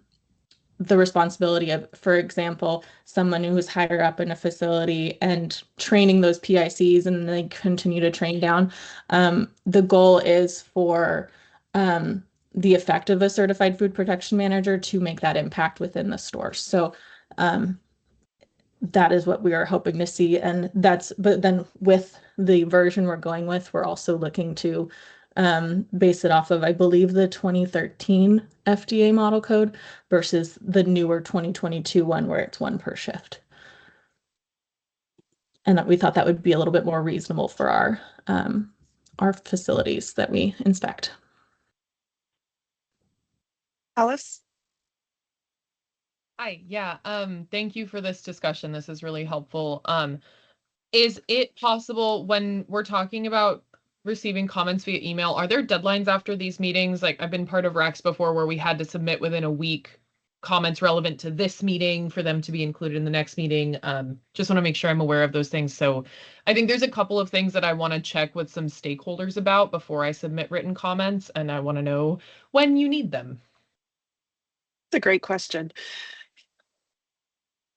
[SPEAKER 2] responsibility of, for example, someone who's higher up in a facility and training those PICs and they continue to train down. The goal is for the effect of a certified food protection manager to make that impact within the store. So that is what we are hoping to see. And but then with the version we're going with, we're also looking to base it off of, I believe, the 2013 FDA model code versus the newer 2022 one where it's one per shift. And that we thought that would be a little bit more reasonable for our facilities that we inspect.
[SPEAKER 1] Alice?
[SPEAKER 6] Hi, yeah. Thank you for this discussion. This is really helpful. Is it possible when we're talking about receiving comments via email, are there deadlines after these meetings? Like I've been part of RACs before where we had to submit within a week comments relevant to this meeting for them to be included in the next meeting. Just want to make sure I'm aware of those things. So I think there's a couple of things that I want to check with some stakeholders about before I submit written comments, and I want to know when you need them.
[SPEAKER 1] It's a great question.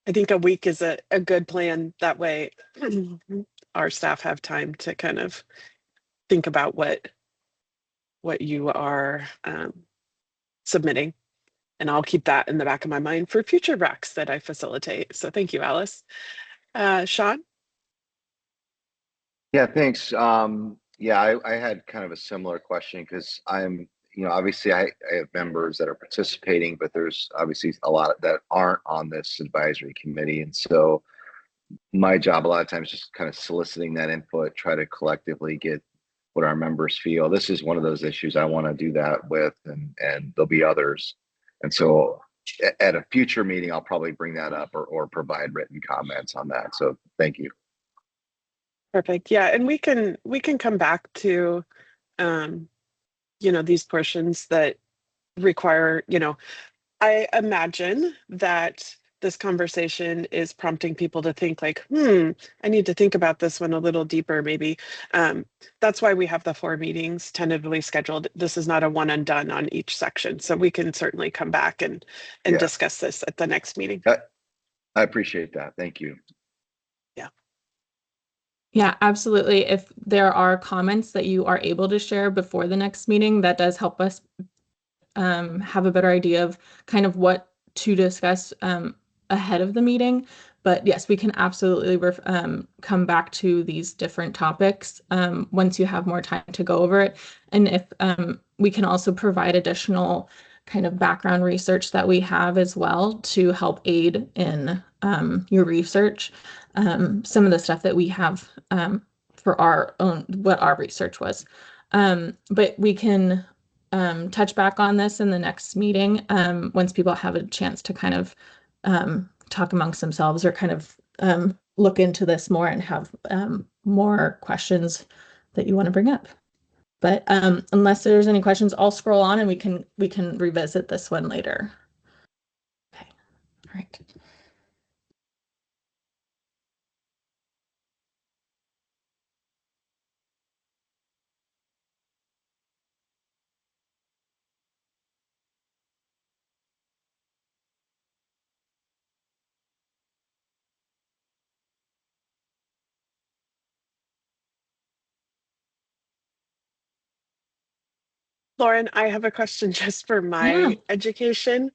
[SPEAKER 1] I think a week is a good plan. That way our staff have time to kind of think about what you are submitting. And I'll keep that in the back of my mind for future RACs that I facilitate. So thank you, Alice. Sean?
[SPEAKER 16] Yeah, thanks. Yeah, I had kind of a similar question because obviously I have members that are participating, but there's obviously a lot that aren't on this advisory committee. And so my job a lot of times just kind of soliciting that input, try to collectively get what our members feel. This is one of those issues I want to do that with, and there'll be others. And so at a future meeting, I'll probably bring that up or provide written comments on that. So thank you.
[SPEAKER 1] Perfect. Yeah, and we can come back to these portions that require, I imagine that this conversation is prompting people to think like, I need to think about this one a little deeper, maybe. That's why we have the 4 meetings tentatively scheduled. This is not a one and done on each section. So we can certainly come back and discuss this at the next meeting.
[SPEAKER 16] I appreciate that. Thank you.
[SPEAKER 1] Yeah.
[SPEAKER 2] Yeah, absolutely. If there are comments that you are able to share before the next meeting, that does help us have a better idea of kind of what to discuss ahead of the meeting. But yes, we can absolutely come back to these different topics once you have more time to go over it. And if we can also provide additional kind of background research that we have as well to help aid in your research. Some of the stuff that we have for our own, what our research was. But we can touch back on this in the next meeting once people have a chance to kind of talk amongst themselves or kind of look into this more and have more questions that you want to bring up. But unless there's any questions, I'll scroll on and we can revisit this one later. Okay, all right.
[SPEAKER 1] Lauren, I have a question just for my
[SPEAKER 2] Yeah.
[SPEAKER 1] education.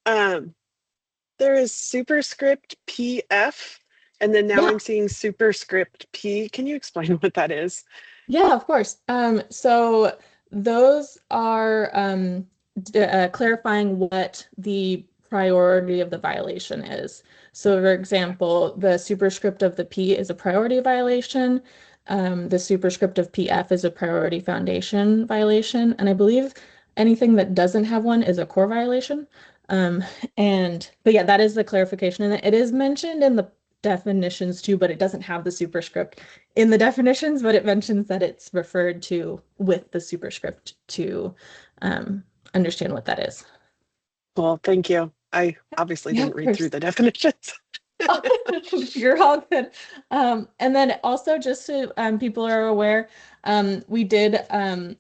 [SPEAKER 1] There is superscript PF, and then now
[SPEAKER 2] Yeah.
[SPEAKER 1] I'm seeing superscript P. Can you explain what that is?
[SPEAKER 2] Yeah, of course. So those are clarifying what the priority of the violation is. So, for example, the superscript of the P is a priority violation. The superscript of PF is a priority foundation violation. And I believe anything that doesn't have one is a core violation. But yeah, that is the clarification. And it is mentioned in the definitions too, but it doesn't have the superscript in the definitions, but it mentions that it's referred to with the superscript to understand what that is.
[SPEAKER 1] Well, thank you. I obviously
[SPEAKER 2] Yeah,
[SPEAKER 1] didn't
[SPEAKER 2] of
[SPEAKER 1] read through
[SPEAKER 2] course.
[SPEAKER 1] the definitions.
[SPEAKER 2] You're all good. And then also just so people are aware, we did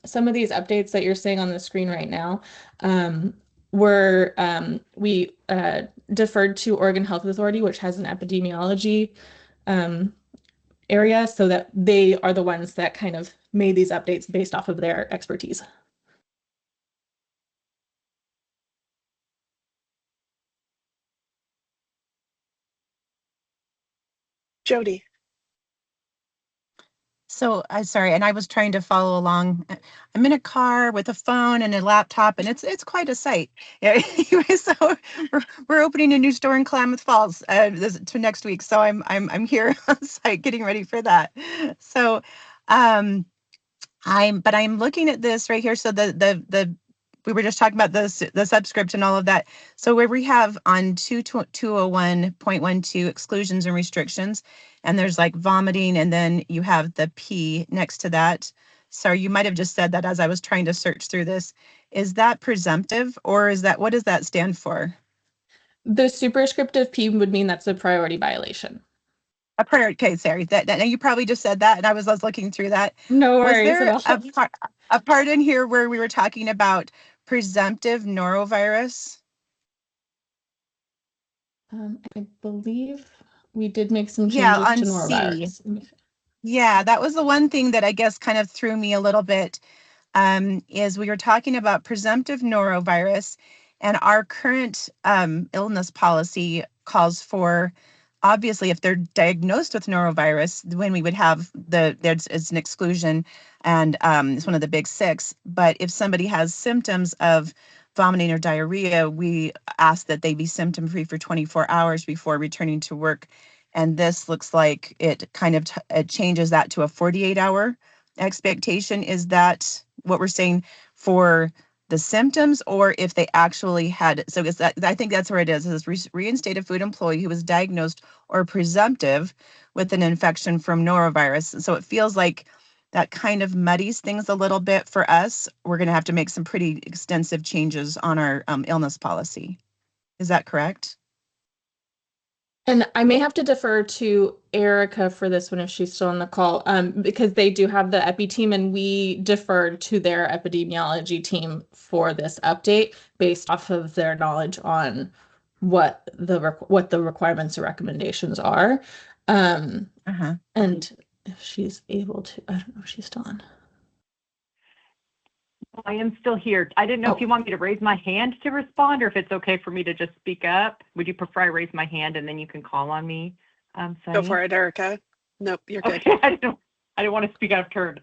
[SPEAKER 2] some of these updates that you're seeing on the screen right now we deferred to Oregon Health Authority, which has an epidemiology area, so that they are the ones that kind of made these updates based off of their expertise.
[SPEAKER 1] Jody.
[SPEAKER 10] So I'm sorry, and I was trying to follow along. I'm in a car with a phone and a laptop, and it's quite a sight. Yeah, anyway, so we're opening a new store in Klamath Falls to next week. So I'm here on site getting ready for that. So I'm looking at this right here. So the we were just talking about the subscript and all of that. So where we have on 201.12 exclusions and restrictions, and there's like vomiting, and then you have the P next to that. Sorry, you might have just said that as I was trying to search through this. Is that presumptive, or is that, what does that stand for?
[SPEAKER 2] The superscriptive P would mean that's a priority violation.
[SPEAKER 10] A priority, okay, sorry. That you probably just said that, and I was looking through that.
[SPEAKER 2] No worries
[SPEAKER 10] Was there
[SPEAKER 2] at all.
[SPEAKER 10] a part in here where we were talking about presumptive norovirus?
[SPEAKER 2] I believe we did make some
[SPEAKER 10] Yeah,
[SPEAKER 2] changes
[SPEAKER 10] on
[SPEAKER 2] to
[SPEAKER 10] C.
[SPEAKER 2] norovirus.
[SPEAKER 10] Yeah, that was the one thing that I guess kind of threw me a little bit, is we were talking about presumptive norovirus, and our current illness policy calls for, obviously, if they're diagnosed with norovirus, when we would have it's an exclusion, and it's one of the big six. But if somebody has symptoms of vomiting or diarrhea, we ask that they be symptom free for 24 hours before returning to work. And this looks like it kind of it changes that to a 48-hour expectation. Is that what we're saying for the symptoms, or if they actually had? So is that, I think that's where it is reinstate a food employee who was diagnosed or presumptive with an infection from norovirus. So it feels like that kind of muddies things a little bit for us. We're going to have to make some pretty extensive changes on our illness policy. Is that correct?
[SPEAKER 2] And I may have to defer to Erica for this one if she's still on the call, because they do have the epi team, and we deferred to their epidemiology team for this update based off of their knowledge on what the requirements or recommendations are. And if she's able to. I don't know if she's still on.
[SPEAKER 18] I am still here. I didn't know if you want me to raise my hand to respond or if it's okay for me to just speak up. Would you prefer I raise my hand and then you can call on me?
[SPEAKER 1] Go for it, Erica. Nope, you're good.
[SPEAKER 18] Okay, I didn't want to speak out of turn.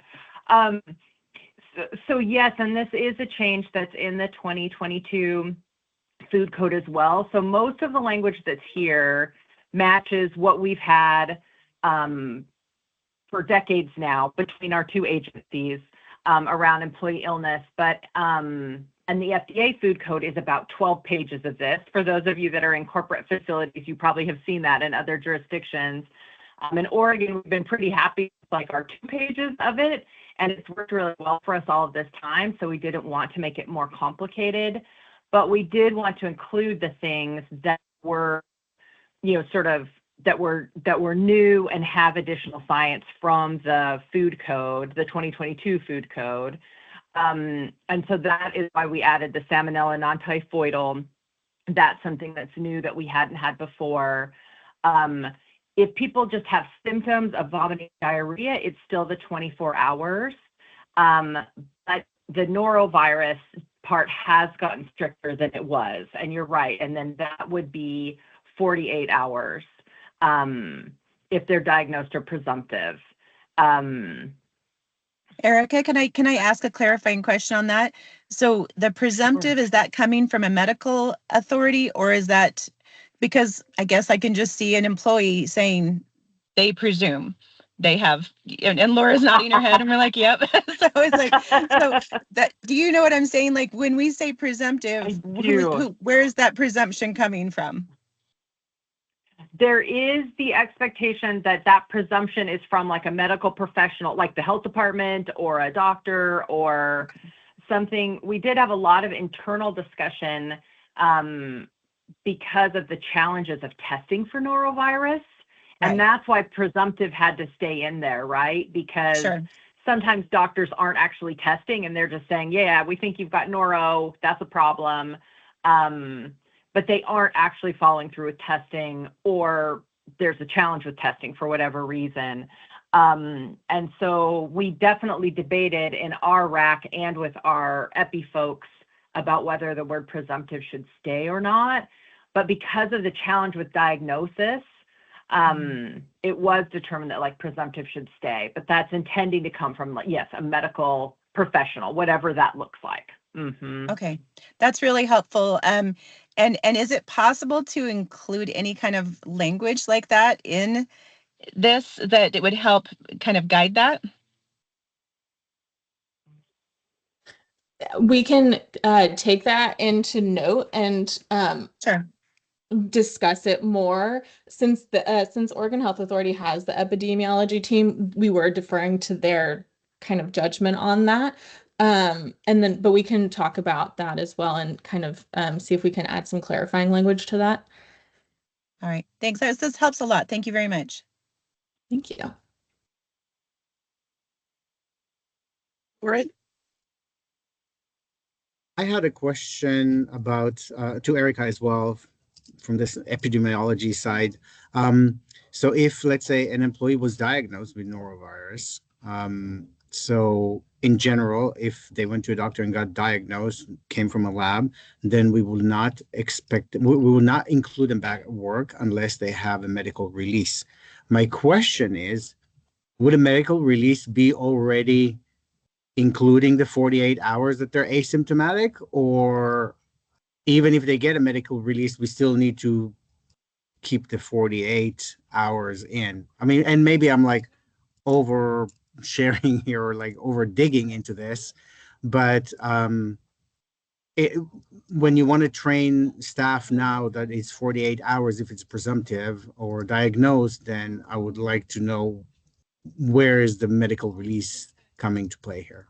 [SPEAKER 18] So yes, and this is a change that's in the 2022 food code as well. So most of the language that's here matches what we've had for decades now between our two agencies around employee illness. But and the FDA food code is about 12 pages of this. For those of you that are in corporate facilities, you probably have seen that in other jurisdictions. In Oregon, we've been pretty happy with like our 2 pages of it, and it's worked really well for us all of this time. So we didn't want to make it more complicated, but we did want to include the things that were, you know, sort of that were new and have additional science from the food code, the 2022 food code. And so that is why we added the salmonella non-typhoidal. That's something that's new that we hadn't had before. If people just have symptoms of vomiting, diarrhea, it's still the 24 hours. But the norovirus part has gotten stricter than it was, and you're right. And then that would be 48 hours if they're diagnosed or presumptive.
[SPEAKER 10] Erica, can I ask a clarifying question on that? So the presumptive, is that coming from a medical authority, or is that because I guess I can just see an employee saying they presume they have, and Laura's nodding her head and we're like, yep. So it's like, so that, do you know what I'm saying? Like when we say presumptive, where is that presumption coming from?
[SPEAKER 18] There is the expectation that that presumption is from like a medical professional, like the health department or a doctor or something. We did have a lot of internal discussion because of the challenges of testing for norovirus. And that's why presumptive had to stay in there, right? Because sometimes doctors aren't actually testing and they're just saying, yeah, we think you've got noro, that's a problem. But they aren't actually following through with testing, or there's a challenge with testing for whatever reason. And so we definitely debated in our RAC and with our EPI folks about whether the word presumptive should stay or not. But because of the challenge with diagnosis, it was determined that like presumptive should stay, but that's intending to come from, yes, a medical professional, whatever that looks like.
[SPEAKER 10] Okay, that's really helpful. And is it possible to include any kind of language like that in this that it would help kind of guide that?
[SPEAKER 2] We can take that into note and discuss it more. Since Oregon Health Authority has the epidemiology team, we were deferring to their kind of judgment on that. But we can talk about that as well and kind of see if we can add some clarifying language to that.
[SPEAKER 10] All right, thanks. This helps a lot. Thank you very much.
[SPEAKER 2] Thank you.
[SPEAKER 1] Right.
[SPEAKER 14] I had a question about to Erica as well from this epidemiology side. So if, let's say, an employee was diagnosed with norovirus, so in general, if they went to a doctor and got diagnosed, came from a lab, then we will not include them back at work unless they have a medical release. My question is, would a medical release be already including the 48 hours that they're asymptomatic, or even if they get a medical release, we still need to keep the 48 hours in? I mean, and maybe I'm like over sharing here or like over digging into this, but when you want to train staff now that it's 48 hours if it's presumptive or diagnosed, then I would like to know where is the medical release coming to play here.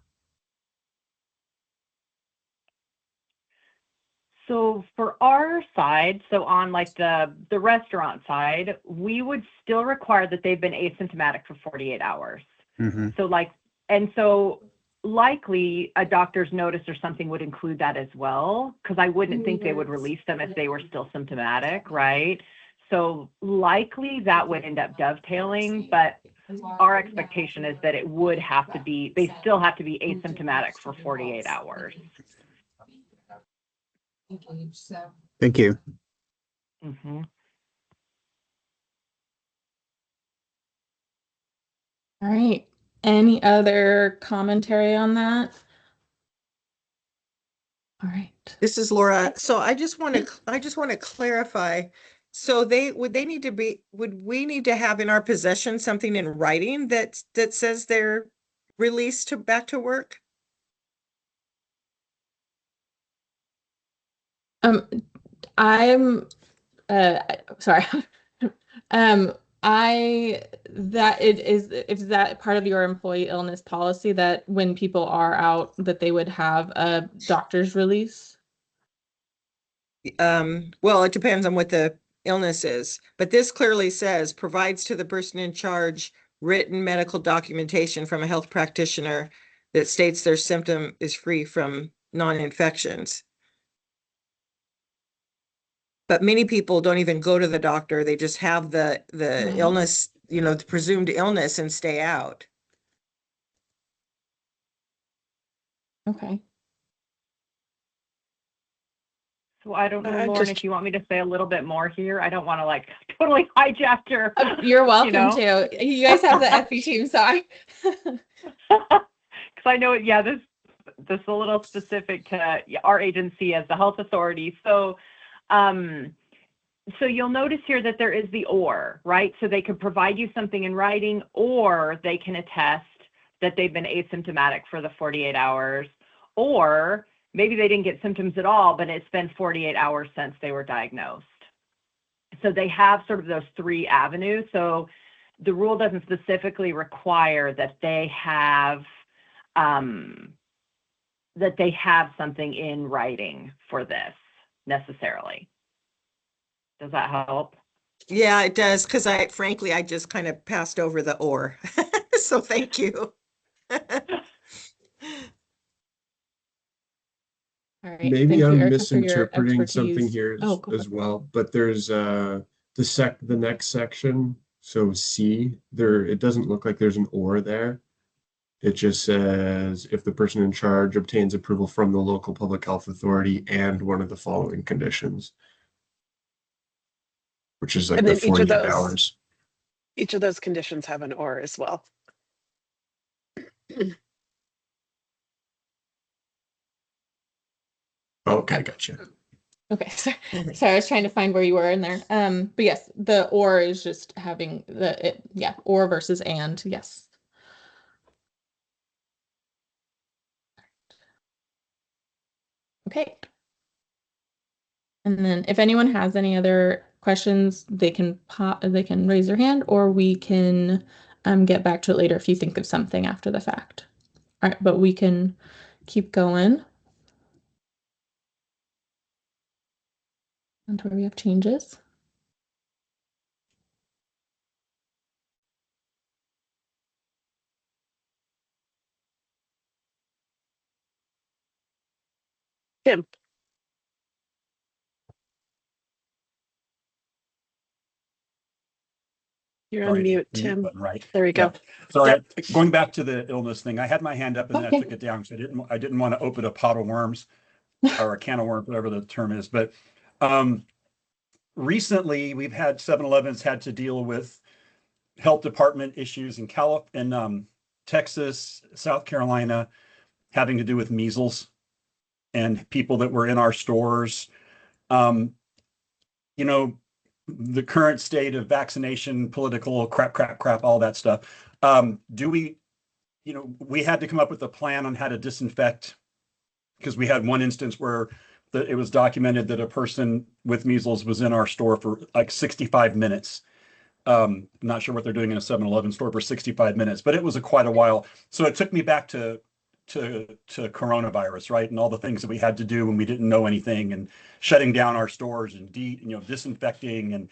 [SPEAKER 18] So for our side, so on like the restaurant side, we would still require that they've been asymptomatic for 48 hours. So like, and so likely a doctor's notice or something would include that as well, because I wouldn't think they would release them if they were still symptomatic, right? So likely that would end up dovetailing, but our expectation is that it would have to be, they still have to be asymptomatic for 48 hours.
[SPEAKER 14] Thank you.
[SPEAKER 18] Mm-hmm.
[SPEAKER 2] All right. Any other commentary on that? All right.
[SPEAKER 13] This is Laura. So I just want to clarify. So would we need to have in our possession something in writing that says they're released back to work?
[SPEAKER 2] I'm sorry. Is that part of your employee illness policy that when people are out that they would have a doctor's release?
[SPEAKER 13] Well, it depends on what the illness is, but this clearly says provides to the person in charge written medical documentation from a health practitioner that states their symptom is free from non-infections. But many people don't even go to the doctor. They just have the
[SPEAKER 2] Right.
[SPEAKER 13] illness, the presumed illness, and stay out.
[SPEAKER 2] Okay.
[SPEAKER 18] So I don't know,
[SPEAKER 1] I
[SPEAKER 18] Lauren,
[SPEAKER 1] just-
[SPEAKER 18] if you want me to say a little bit more here. I don't want to like totally hijack your.
[SPEAKER 2] You're welcome
[SPEAKER 18] know?
[SPEAKER 2] to. You guys have the FB team, sorry.
[SPEAKER 18] Because I know, yeah, this is a little specific to our agency as the health authority. So, so you'll notice here that there is the or, right? So they could provide you something in writing, or they can attest that they've been asymptomatic for the 48 hours, or maybe they didn't get symptoms at all, but it's been 48 hours since they were diagnosed. So they have sort of those three avenues. So the rule doesn't specifically require that they have something in writing for this necessarily. Does that help?
[SPEAKER 13] Yeah, it does. Because frankly, I just kind of passed over the or. So thank you.
[SPEAKER 2] All right.
[SPEAKER 12] Maybe
[SPEAKER 2] Thank you,
[SPEAKER 12] I'm
[SPEAKER 2] Erica, for your
[SPEAKER 12] misinterpreting something
[SPEAKER 2] expertise.
[SPEAKER 12] here
[SPEAKER 2] Oh, go
[SPEAKER 12] as well, but there's the next section. So C, it doesn't look like there's an or there. It just says if the person in charge obtains approval from the local public health authority and one of the following conditions, which is like
[SPEAKER 1] And
[SPEAKER 12] the
[SPEAKER 1] then each of
[SPEAKER 12] 48
[SPEAKER 1] those
[SPEAKER 12] hours.
[SPEAKER 1] each of those conditions have an or as well.
[SPEAKER 12] Okay, gotcha.
[SPEAKER 2] Okay, sorry. I was trying to find where you were in there. But yes, the or is just having or versus and, yes. Okay. And then if anyone has any other questions, they can raise their hand, or we can get back to it later if you think of something after the fact. All right, but we can keep going. Until we have changes.
[SPEAKER 1] Tim. You're on mute, Tim.
[SPEAKER 17] Right.
[SPEAKER 1] There we go.
[SPEAKER 17] Yep. Sorry,
[SPEAKER 1] Yep.
[SPEAKER 17] going back to the illness thing, I had my hand up and then
[SPEAKER 2] Okay.
[SPEAKER 17] I took it down because I didn't want to open a pot of worms or a can of worms, whatever the term is. But recently we've had 7-Elevens had to deal with health department issues in Texas, South Carolina, having to do with measles and people that were in our stores. The current state of vaccination, political crap, all that stuff. We had to come up with a plan on how to disinfect, because we had one instance where it was documented that a person with measles was in our store for like 65 minutes. Not sure what they're doing in a 7-Eleven store for 65 minutes, but it was quite a while. So it took me back to coronavirus, right? And all the things that we had to do when we didn't know anything, and shutting down our stores and disinfecting. And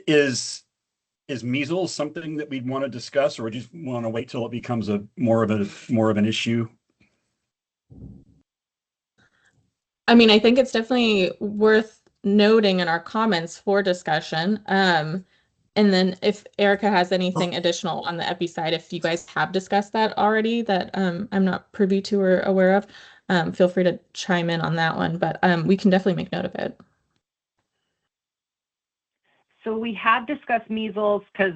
[SPEAKER 17] is measles something that we'd want to discuss, or just want to wait till it becomes more of an issue?
[SPEAKER 2] I mean, I think it's definitely worth noting in our comments for discussion. And then if Erica has anything additional on the epi side, if you guys have discussed that already that I'm not privy to or aware of, feel free to chime in on that one, but we can definitely make note of it.
[SPEAKER 18] So we have discussed measles because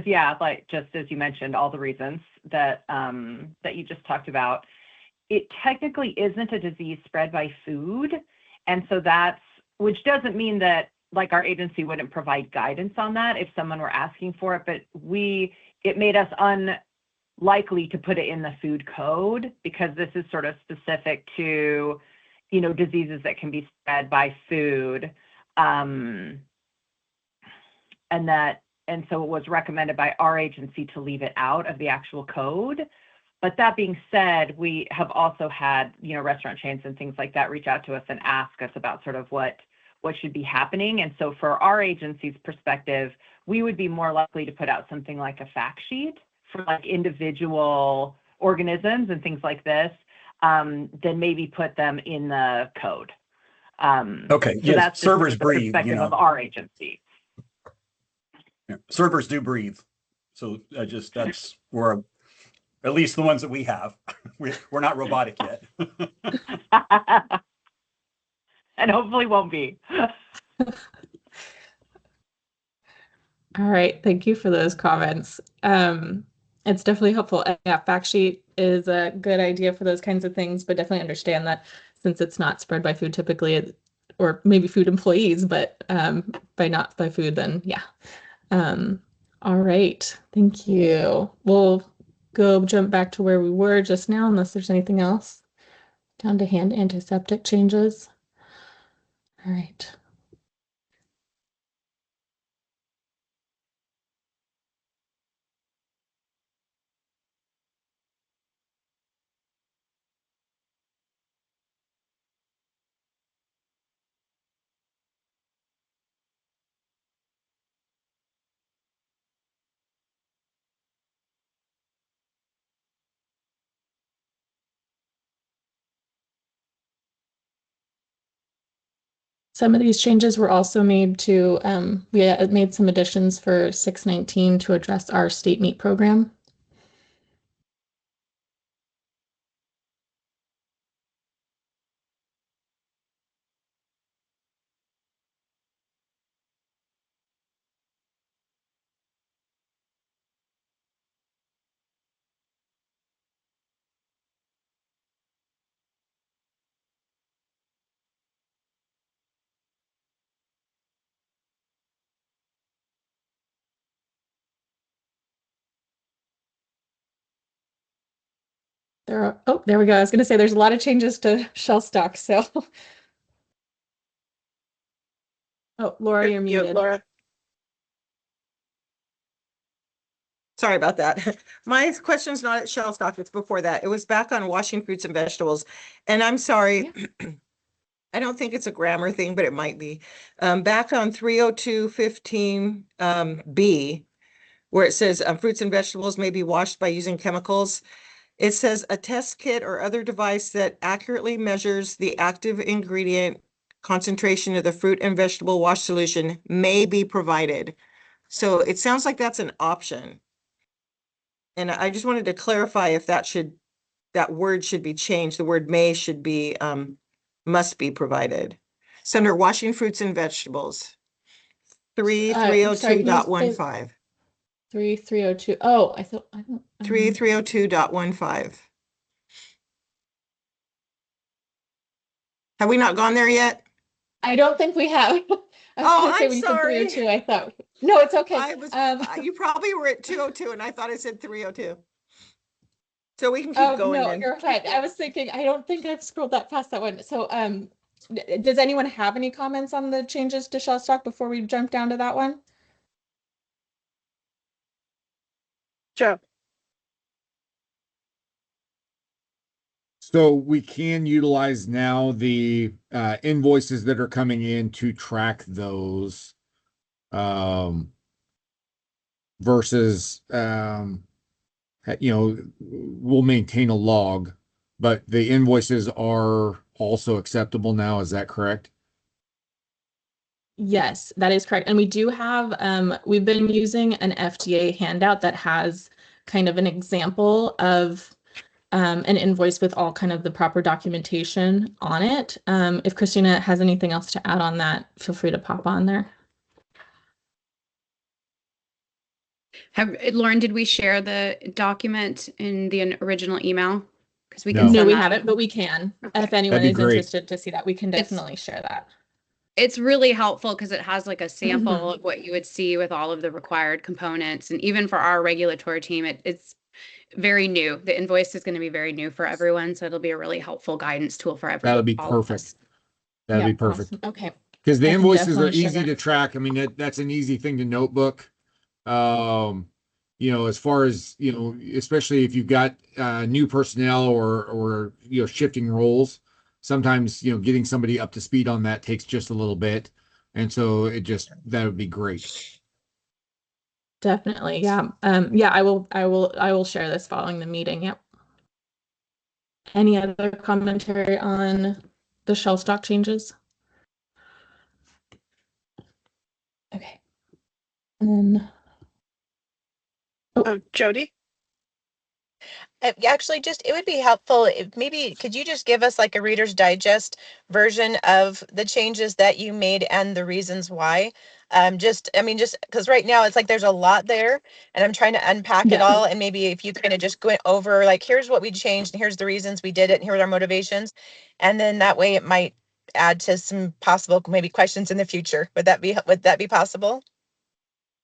[SPEAKER 18] yeah, like just as you mentioned, all the reasons that that you just talked about. It technically isn't a disease spread by food, and so which doesn't mean that like our agency wouldn't provide guidance on that if someone were asking for it, but it made us unlikely to put it in the food code because this is sort of specific to, you know, diseases that can be spread by food. And so it was recommended by our agency to leave it out of the actual code. But that being said, we have also had, you know, restaurant chains and things like that reach out to us and ask us about sort of what should be happening. And so for our agency's perspective, we would be more likely to put out something like a fact sheet for like individual organisms and things like this, than maybe put them in the code.
[SPEAKER 17] Okay,
[SPEAKER 18] so
[SPEAKER 17] yes,
[SPEAKER 18] that's
[SPEAKER 17] servers
[SPEAKER 18] just the
[SPEAKER 17] breathe,
[SPEAKER 18] perspective
[SPEAKER 17] you know.
[SPEAKER 18] of our agency.
[SPEAKER 17] Yeah. Servers do breathe. So that's where, at least the ones that we have, we're not robotic yet.
[SPEAKER 18] And hopefully won't be.
[SPEAKER 2] All right, thank you for those comments. It's definitely helpful. Yeah, fact sheet is a good idea for those kinds of things, but definitely understand that since it's not spread by food typically, or maybe food employees, but not by food, then yeah. All right, thank you. We'll jump back to where we were just now, unless there's anything else. Down to hand antiseptic changes. All right. Some of these changes were also made to, we made some additions for 619 to address our state meat program. There we go. I was going to say there's a lot of changes to shelf stock. So, Laura, you're muted.
[SPEAKER 1] Laura.
[SPEAKER 13] Sorry about that. My question's not at shelf stock, it's before that. It was back on washing fruits and vegetables. And I'm sorry, I don't think it's a grammar thing, but it might be. Back on 302.15 B, where it says fruits and vegetables may be washed by using chemicals. It says a test kit or other device that accurately measures the active ingredient concentration of the fruit and vegetable wash solution may be provided. So it sounds like that's an option. And I just wanted to clarify if that word should be changed. The word may should be, must be provided. So under washing fruits and vegetables, 302.15.
[SPEAKER 2] 3302. Oh, I thought, I don't.
[SPEAKER 13] 3302.15. Have we not gone there yet?
[SPEAKER 2] I don't think we have.
[SPEAKER 13] I'm sorry.
[SPEAKER 2] 302, I thought. No, it's okay.
[SPEAKER 13] You probably were at 202 and I thought I said 302. So we can keep going
[SPEAKER 2] no,
[SPEAKER 13] then.
[SPEAKER 2] you're fine. I was thinking, I don't think I've scrolled that past that one. So, does anyone have any comments on the changes to shelf stock before we jump down to that one?
[SPEAKER 1] Joe.
[SPEAKER 11] So we can utilize now the invoices that are coming in to track those versus, we'll maintain a log, but the invoices are also acceptable now. Is that correct?
[SPEAKER 2] Yes, that is correct. And we do have, we've been using an FDA handout that has kind of an example of an invoice with all kind of the proper documentation on it. If Christina has anything else to add on that, feel free to pop on there.
[SPEAKER 5] Lauren, did we share the document in the original email? Because we can
[SPEAKER 2] No,
[SPEAKER 5] send
[SPEAKER 2] we
[SPEAKER 5] that.
[SPEAKER 2] haven't, but we can.
[SPEAKER 5] Okay.
[SPEAKER 2] If anyone
[SPEAKER 11] That'd be
[SPEAKER 2] is
[SPEAKER 11] great.
[SPEAKER 2] interested to see that, we can definitely share that.
[SPEAKER 5] It's really helpful because it has like a sample
[SPEAKER 2] Mhm.
[SPEAKER 5] of what you would see with all of the required components. And even for our regulatory team, it's very new. The invoice is going to be very new for everyone. So it'll be a really helpful guidance tool for everyone.
[SPEAKER 11] That'll be perfect. That'll be perfect.
[SPEAKER 2] Awesome. Okay.
[SPEAKER 11] Because the
[SPEAKER 2] I can
[SPEAKER 11] invoices are
[SPEAKER 2] definitely share
[SPEAKER 11] easy
[SPEAKER 2] that.
[SPEAKER 11] to track. I mean, that's an easy thing to notebook. You know, as far as, you know, especially if you've got new personnel or, you know, shifting roles, sometimes, you know, getting somebody up to speed on that takes just a little bit. And so that would be great.
[SPEAKER 2] Definitely. Yeah. Yeah, I will share this following the meeting. Yep. Any other commentary on the shelf stock changes? Okay. And then
[SPEAKER 1] Oh, Jody?
[SPEAKER 10] Actually, just it would be helpful if maybe could you just give us like a Reader's Digest version of the changes that you made and the reasons why? Just because right now it's like there's a lot there, and I'm trying to unpack it
[SPEAKER 2] yeah.
[SPEAKER 10] all. And maybe if you kind of just go over like here's what we changed, and here's the reasons we did it, and here are our motivations, and then that way it might add to some possible maybe questions in the future. Would that be possible?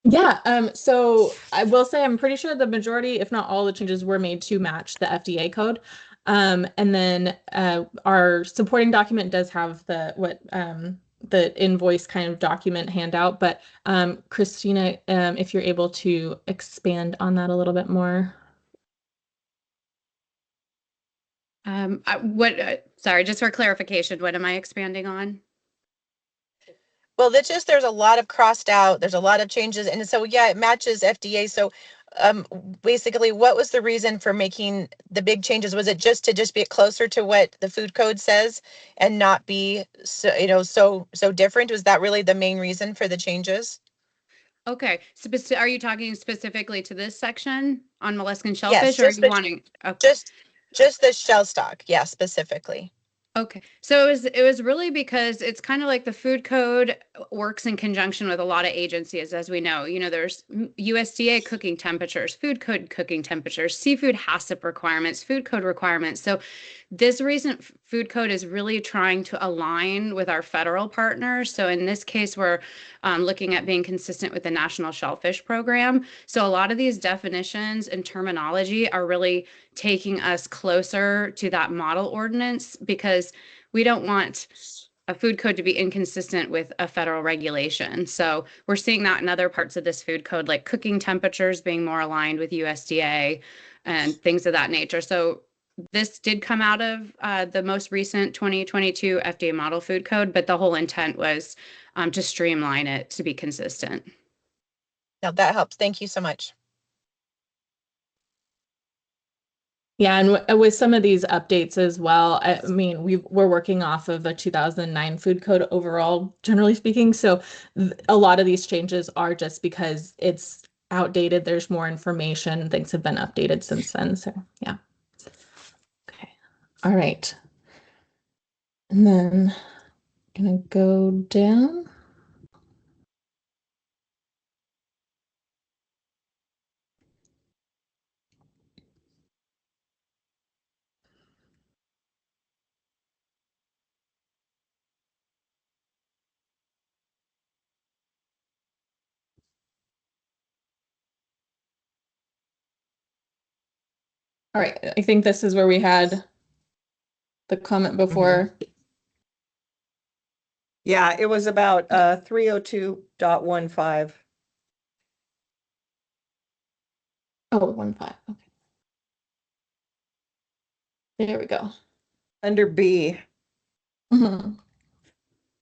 [SPEAKER 2] Yeah, so I will say I'm pretty sure the majority, if not all the changes were made to match the FDA code. And then our supporting document does have the invoice kind of document handout, but Christina, if you're able to expand on that a little bit more.
[SPEAKER 5] Sorry, just for clarification, what am I expanding on?
[SPEAKER 10] Well, that's just there's a lot of crossed out, there's a lot of changes, and so yeah, it matches FDA. So um basically what was the reason for making the big changes? Was it just to just be closer to what the food code says and not be so different? Was that really the main reason for the changes?
[SPEAKER 5] Okay. Are you talking specifically to this section on molluscan
[SPEAKER 10] Yes,
[SPEAKER 5] shellfish, or are you wanting? Okay.
[SPEAKER 10] just the shell stock, yeah, specifically.
[SPEAKER 5] Okay. So it was really because it's kind of like the food code works in conjunction with a lot of agencies, as we know. You know, there's USDA cooking temperatures, food code cooking temperatures, seafood HACCP requirements, food code requirements. So this recent food code is really trying to align with our federal partners. So in this case, we're looking at being consistent with the National Shellfish Program. So a lot of these definitions and terminology are really taking us closer to that model ordinance, because we don't want a food code to be inconsistent with a federal regulation. So we're seeing that in other parts of this food code, like cooking temperatures being more aligned with USDA and things of that nature. So this did come out of the most recent 2022 FDA model food code, but the whole intent was to streamline it to be consistent.
[SPEAKER 10] Now that helps. Thank you so much.
[SPEAKER 2] Yeah, and with some of these updates as well, I mean, we're working off of a 2009 food code overall, generally speaking. So a lot of these changes are just because it's outdated. There's more information. Things have been updated since then. So yeah. Okay. All right. And then gonna go down. All right, I think this is where we had the comment before.
[SPEAKER 13] Yeah, it was about 302.15.
[SPEAKER 2] Oh, 1.5. Okay. There we go.
[SPEAKER 13] Under B.
[SPEAKER 2] Mhm.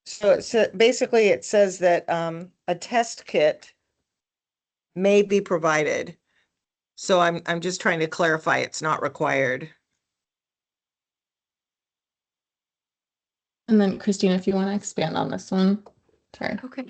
[SPEAKER 13] So basically it says that a test kit may be provided. So I'm just trying to clarify it's not required.
[SPEAKER 2] And then Christina, if you want to expand on this one. Sorry.
[SPEAKER 5] Okay,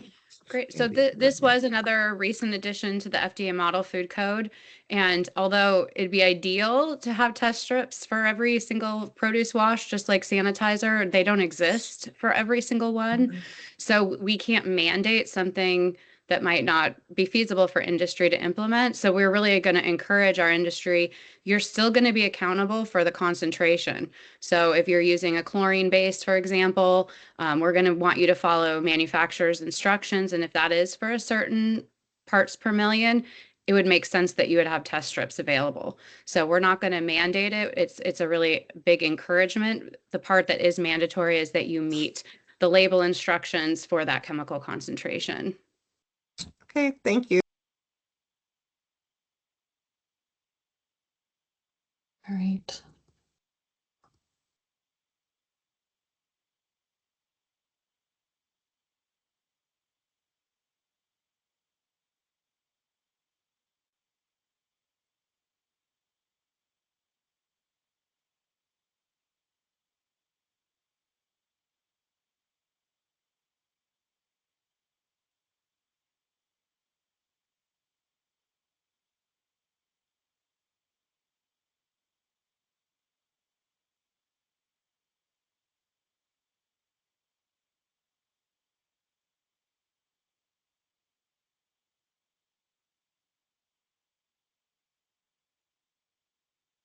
[SPEAKER 5] great. So this was another recent addition to the FDA model food code. And although it'd be ideal to have test strips for every single produce wash, just like sanitizer, they don't exist for every single one. So we can't mandate something that might not be feasible for industry to implement. So we're really going to encourage our industry. You're still going to be accountable for the concentration. So if you're using a chlorine base, for example, we're going to want you to follow manufacturer's instructions. And if that is for a certain parts per million, it would make sense that you would have test strips available. So we're not going to mandate it. It's a really big encouragement. The part that is mandatory is that you meet the label instructions for that chemical concentration.
[SPEAKER 13] Okay, thank you.
[SPEAKER 2] All right.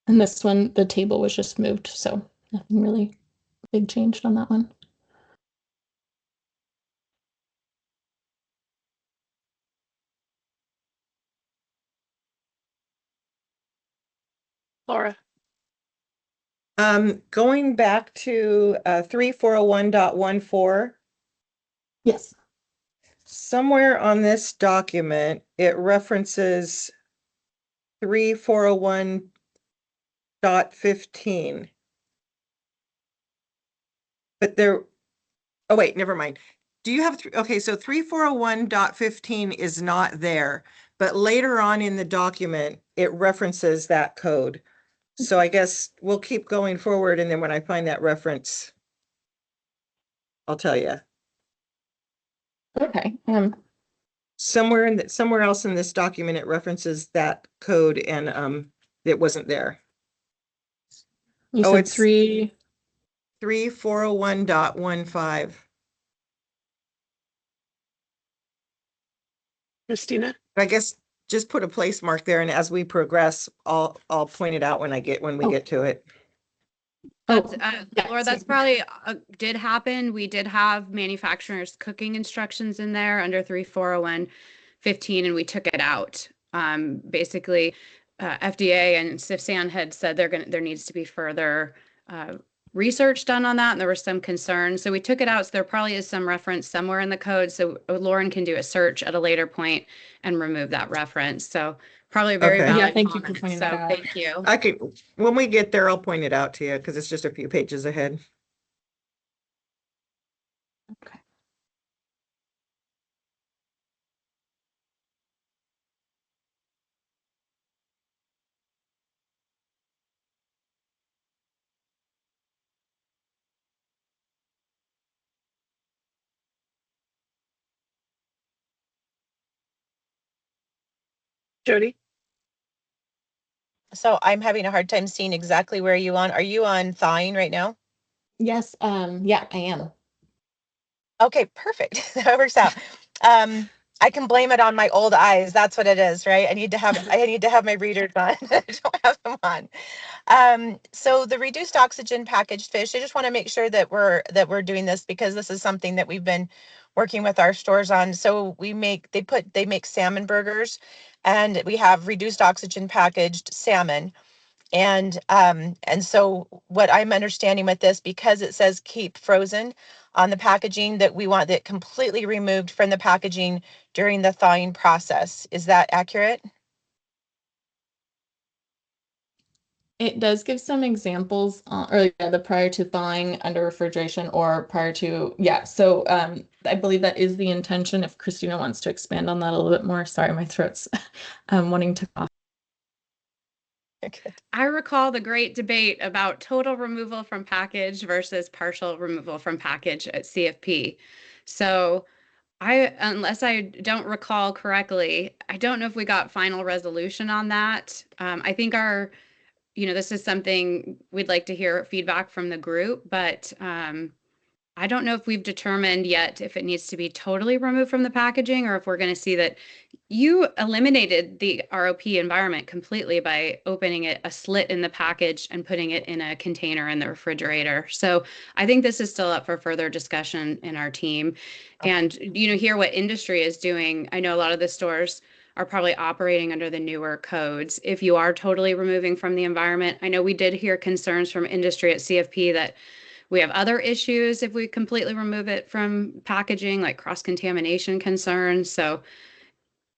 [SPEAKER 2] And this one, the table was just moved, so nothing really big changed on that one.
[SPEAKER 1] Laura.
[SPEAKER 13] Going back to 3401.14.
[SPEAKER 2] Yes.
[SPEAKER 13] Somewhere on this document, it references 3401.15. But there, oh wait, never mind. Do you have, okay, so 3401.15 is not there, but later on in the document, it references that code. So I guess we'll keep going forward, and then when I find that reference, I'll tell you.
[SPEAKER 2] Okay.
[SPEAKER 13] Somewhere else in this document, it references that code, and it wasn't there.
[SPEAKER 2] You
[SPEAKER 13] Oh,
[SPEAKER 2] said
[SPEAKER 13] it's 3401.15.
[SPEAKER 1] Christina?
[SPEAKER 13] I guess just put a place mark there, and as we progress, I'll point it out when we get to it.
[SPEAKER 5] That's, Laura, that's probably did happen. We did have manufacturers' cooking instructions in there under 3401.15, and we took it out. Basically, FDA and CFSAN had said there needs to be further research done on that, and there were some concerns. So we took it out. So there probably is some reference somewhere in the code. So Lauren can do a search at a later point and remove that reference. So probably very
[SPEAKER 13] Okay.
[SPEAKER 5] valid
[SPEAKER 2] Yeah, thank you for
[SPEAKER 5] comment.
[SPEAKER 2] pointing
[SPEAKER 5] So
[SPEAKER 2] that out.
[SPEAKER 5] thank you.
[SPEAKER 13] I could, when we get there, I'll point it out to you because it's just a few pages ahead.
[SPEAKER 2] Okay.
[SPEAKER 1] Jody?
[SPEAKER 10] So I'm having a hard time seeing exactly where you on. Are you on thawing right now?
[SPEAKER 2] Yes, yeah, I am.
[SPEAKER 10] Okay, perfect. That works out. I can blame it on my old eyes. That's what it is, right? I need to have my readers on. I don't have them on. So the reduced oxygen packaged fish, I just want to make sure that we're doing this because this is something that we've been working with our stores on. So they make salmon burgers, and we have reduced oxygen packaged salmon. And so what I'm understanding with this, because it says keep frozen on the packaging, that we want that completely removed from the packaging during the thawing process. Is that accurate?
[SPEAKER 2] It does give some examples, or yeah, the prior to thawing under refrigeration or prior to, yeah. So I believe that is the intention. If Christina wants to expand on that a little bit more. Sorry, my throat's wanting to cough.
[SPEAKER 5] I recall the great debate about total removal from package versus partial removal from package at CFP. So unless I don't recall correctly, I don't know if we got final resolution on that. I think this is something we'd like to hear feedback from the group, but I don't know if we've determined yet if it needs to be totally removed from the packaging or if we're going to see that you eliminated the ROP environment completely by opening it a slit in the package and putting it in a container in the refrigerator. So I think this is still up for further discussion in our team. And, hear what industry is doing. I know a lot of the stores are probably operating under the newer codes. If you are totally removing from the environment, I know we did hear concerns from industry at CFP that we have other issues if we completely remove it from packaging, like cross-contamination concerns. So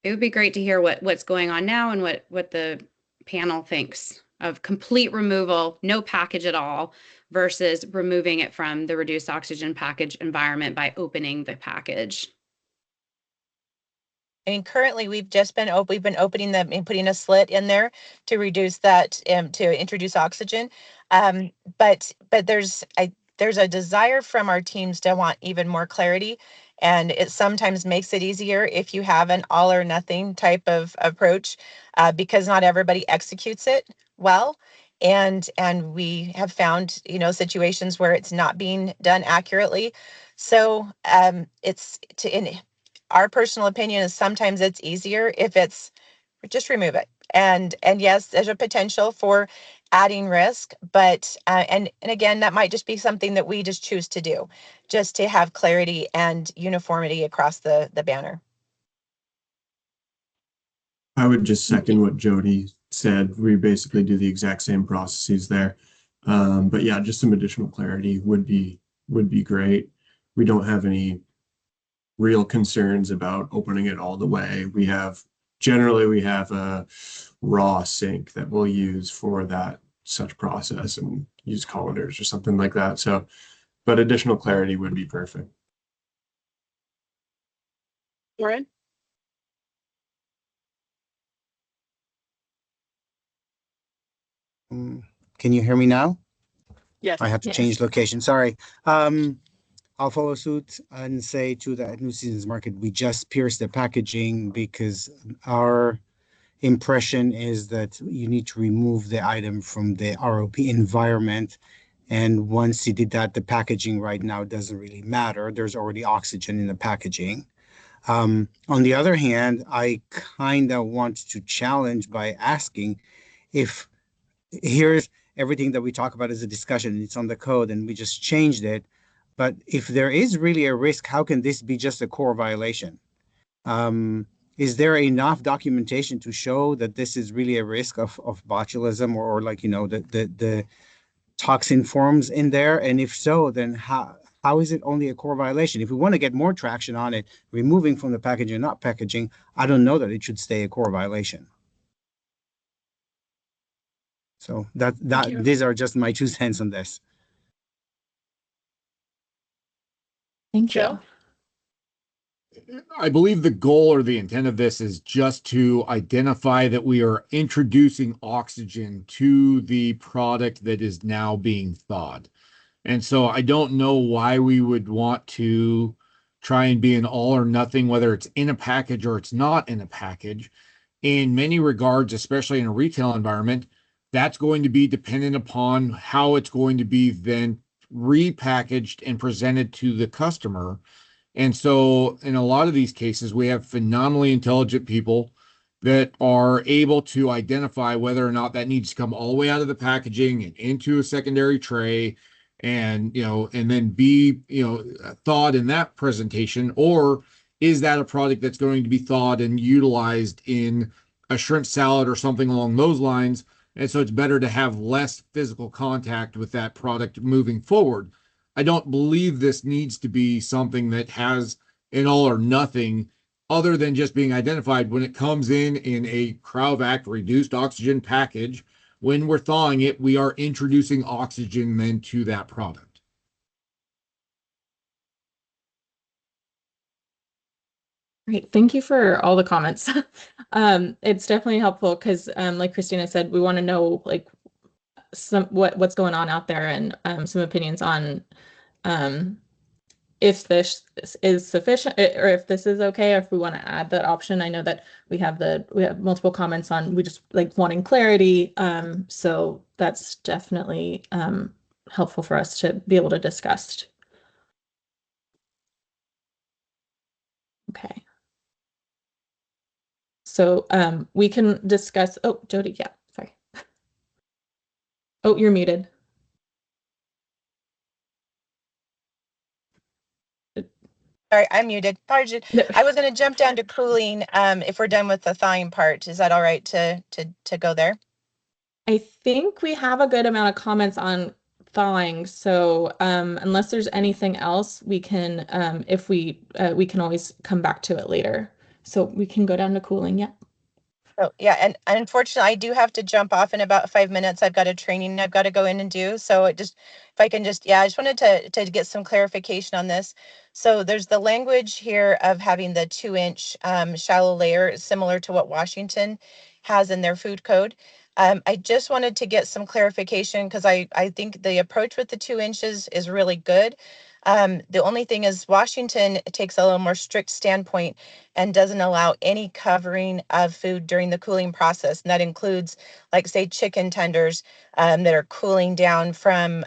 [SPEAKER 5] it would be great to hear what's going on now and what the panel thinks of complete removal, no package at all, versus removing it from the reduced oxygen package environment by opening the package.
[SPEAKER 10] And currently, we've been opening them and putting a slit in there to reduce that, to introduce oxygen. But there's a desire from our teams to want even more clarity, and it sometimes makes it easier if you have an all or nothing type of approach, because not everybody executes it well. And we have found situations where it's not being done accurately. So our personal opinion is sometimes it's easier if it's just remove it. And yes, there's a potential for adding risk, but and again, that might just be something that we just choose to do, just to have clarity and uniformity across the banner.
[SPEAKER 12] I would just second what Jody said. We basically do the exact same processes there. But yeah, just some additional clarity would be great. We don't have any real concerns about opening it all the way. Generally we have a raw sink that we'll use for that such process and use colanders or something like that. So, but additional clarity would be perfect.
[SPEAKER 1] Lauren?
[SPEAKER 14] Can you hear me now?
[SPEAKER 1] Yes.
[SPEAKER 14] I have to change location. Sorry. I'll follow suit and say to the New Seasons Market, we just pierced the packaging because our impression is that you need to remove the item from the ROP environment. And once you did that, the packaging right now doesn't really matter. There's already oxygen in the packaging. On the other hand, I kind of want to challenge by asking if here's everything that we talk about as a discussion, it's on the code and we just changed it. But if there is really a risk, how can this be just a core violation? Is there enough documentation to show that this is really a risk of botulism or like, the toxin forms in there? And if so, then how is it only a core violation? If we want to get more traction on it, removing from the packaging, not packaging, I don't know that it should stay a core violation. So these are just my 2 cents on this.
[SPEAKER 2] Thank you.
[SPEAKER 11] I believe the goal or the intent of this is just to identify that we are introducing oxygen to the product that is now being thawed. And so I don't know why we would want to try and be an all or nothing, whether it's in a package or it's not in a package. In many regards, especially in a retail environment, that's going to be dependent upon how it's going to be then repackaged and presented to the customer. And so in a lot of these cases, we have phenomenally intelligent people that are able to identify whether or not that needs to come all the way out of the packaging and into a secondary tray and, and then be, thawed in that presentation, or is that a product that's going to be thawed and utilized in a shrimp salad or something along those lines? And so it's better to have less physical contact with that product moving forward. I don't believe this needs to be something that has an all or nothing other than just being identified when it comes in a CROWVAC reduced oxygen package. When we're thawing it, we are introducing oxygen then to that product.
[SPEAKER 2] Great. Thank you for all the comments. It's definitely helpful because, like Christina said, we want to know like what's going on out there and some opinions on if this is sufficient or if this is okay, or if we want to add that option. I know that we have multiple comments on, we just like wanting clarity. So that's definitely helpful for us to be able to discuss. Okay. So we can discuss, oh, Jody, yeah, sorry. Oh, you're muted.
[SPEAKER 10] Sorry, I'm muted. Pardon. I was going to jump down to cooling if we're done with the thawing part. Is that all right to go there?
[SPEAKER 2] I think we have a good amount of comments on thawing. So unless there's anything else, we can, if we can always come back to it later. So we can go down to cooling. Yeah.
[SPEAKER 10] Oh, yeah. And unfortunately, I do have to jump off in about 5 minutes. I've got a training I've got to go in and do. So it just, if I can just, yeah, I just wanted to get some clarification on this. So there's the language here of having the 2-inch shallow layer, similar to what Washington has in their food code. I just wanted to get some clarification because I think the approach with the 2 inches is really good. The only thing is Washington takes a little more strict standpoint and doesn't allow any covering of food during the cooling process. And that includes, like, say, chicken tenders that are cooling down from,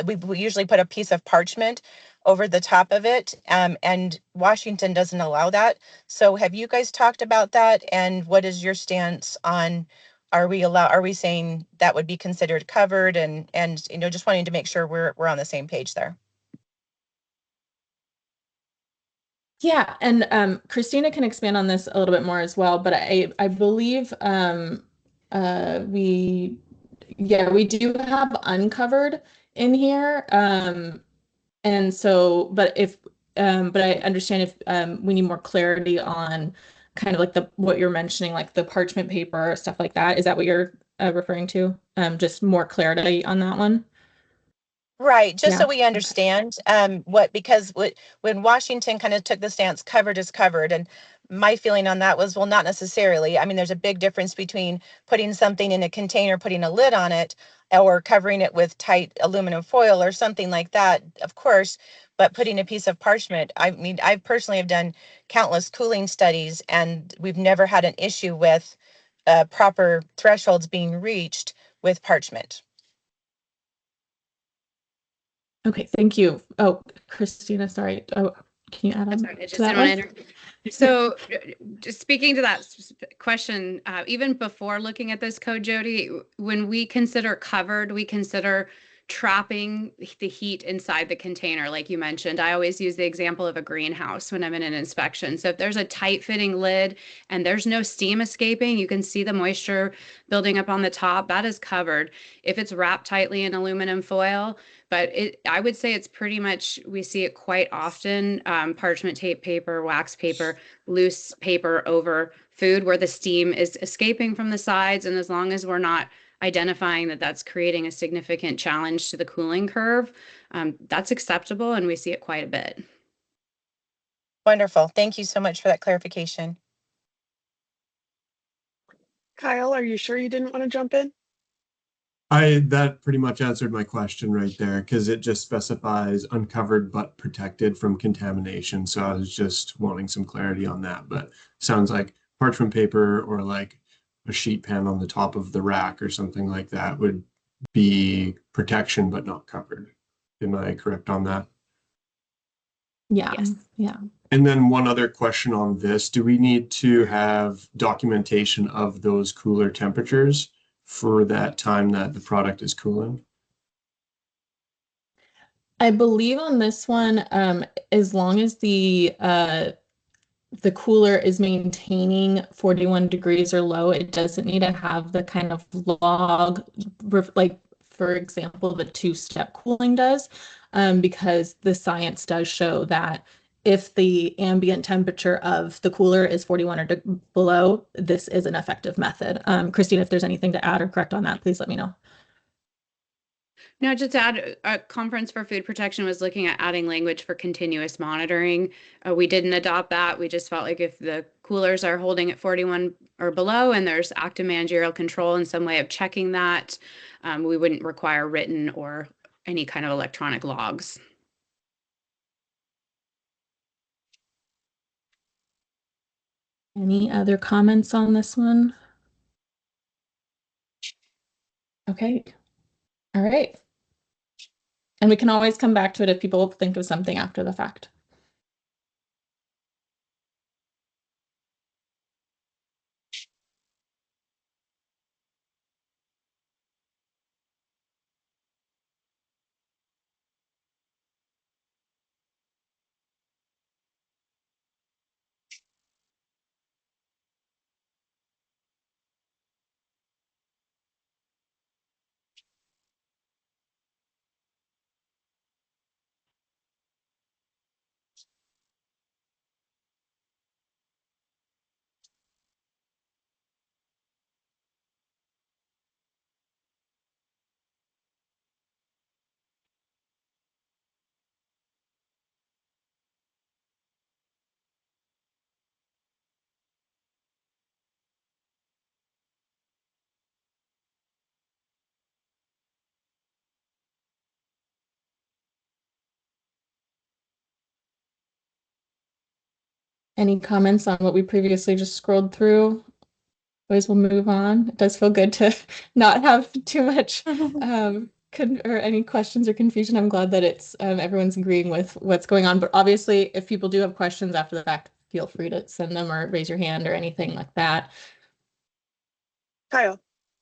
[SPEAKER 10] we usually put a piece of parchment over the top of it, and Washington doesn't allow that. So have you guys talked about that? And what is your stance on, are we saying that would be considered covered? And just wanting to make sure we're on the same page there.
[SPEAKER 2] Yeah, and Christina can expand on this a little bit more as well, but I believe we do have uncovered in here. And so, but I understand if we need more clarity on kind of like what you're mentioning, like the parchment paper, stuff like that. Is that what you're referring to? Just more clarity on that one?
[SPEAKER 10] Right, just so
[SPEAKER 2] Yeah.
[SPEAKER 10] we understand because when Washington kind of took the stance, covered is covered, and my feeling on that was, well, not necessarily. I mean, there's a big difference between putting something in a container, putting a lid on it, or covering it with tight aluminum foil or something like that, of course, but putting a piece of parchment. I mean, I personally have done countless cooling studies, and we've never had an issue with proper thresholds being reached with parchment.
[SPEAKER 2] Okay, thank you. Oh, Christina, sorry. Oh, can you add on
[SPEAKER 5] Sorry, I just
[SPEAKER 2] to that
[SPEAKER 5] didn't want
[SPEAKER 2] one?
[SPEAKER 5] to interrupt. So just speaking to that question, even before looking at this code, Jody, when we consider covered, we consider trapping the heat inside the container, like you mentioned. I always use the example of a greenhouse when I'm in an inspection. So if there's a tight fitting lid and there's no steam escaping, you can see the moisture building up on the top, that is covered. If it's wrapped tightly in aluminum foil, but I would say it's pretty much, we see it quite often, parchment tape paper, wax paper, loose paper over food where the steam is escaping from the sides. And as long as we're not identifying that that's creating a significant challenge to the cooling curve, that's acceptable, and we see it quite a bit.
[SPEAKER 10] Wonderful. Thank you so much for that clarification.
[SPEAKER 1] Kyle, are you sure you didn't want to jump in?
[SPEAKER 12] That pretty much answered my question right there, because it just specifies uncovered but protected from contamination. So I was just wanting some clarity on that, but sounds like parchment paper or like a sheet pan on the top of the rack or something like that would be protection but not covered. Am I correct on that?
[SPEAKER 2] Yeah.
[SPEAKER 5] Yes.
[SPEAKER 2] Yeah.
[SPEAKER 12] And then one other question on this, do we need to have documentation of those cooler temperatures for that time that the product is cooling?
[SPEAKER 2] I believe on this one, as long as the cooler is maintaining 41 degrees or low, it doesn't need to have the kind of log, like, for example, the 2-step cooling does, because the science does show that if the ambient temperature of the cooler is 41 or below, this is an effective method. Christine, if there's anything to add or correct on that, please let me know.
[SPEAKER 5] No, just to add, a Conference for Food Protection was looking at adding language for continuous monitoring. We didn't adopt that. We just felt like if the coolers are holding at 41 or below and there's active managerial control and some way of checking that, we wouldn't require written or any kind of electronic logs.
[SPEAKER 2] Any other comments on this one? Okay. All right. And we can always come back to it if people think of something after the fact. Any comments on what we previously just scrolled through? Otherwise, we'll move on. It does feel good to not have too much or any questions or confusion. I'm glad that it's everyone's agreeing with what's going on. But obviously, if people do have questions after the fact, feel free to send them or raise your hand or anything like that.
[SPEAKER 1] Kyle.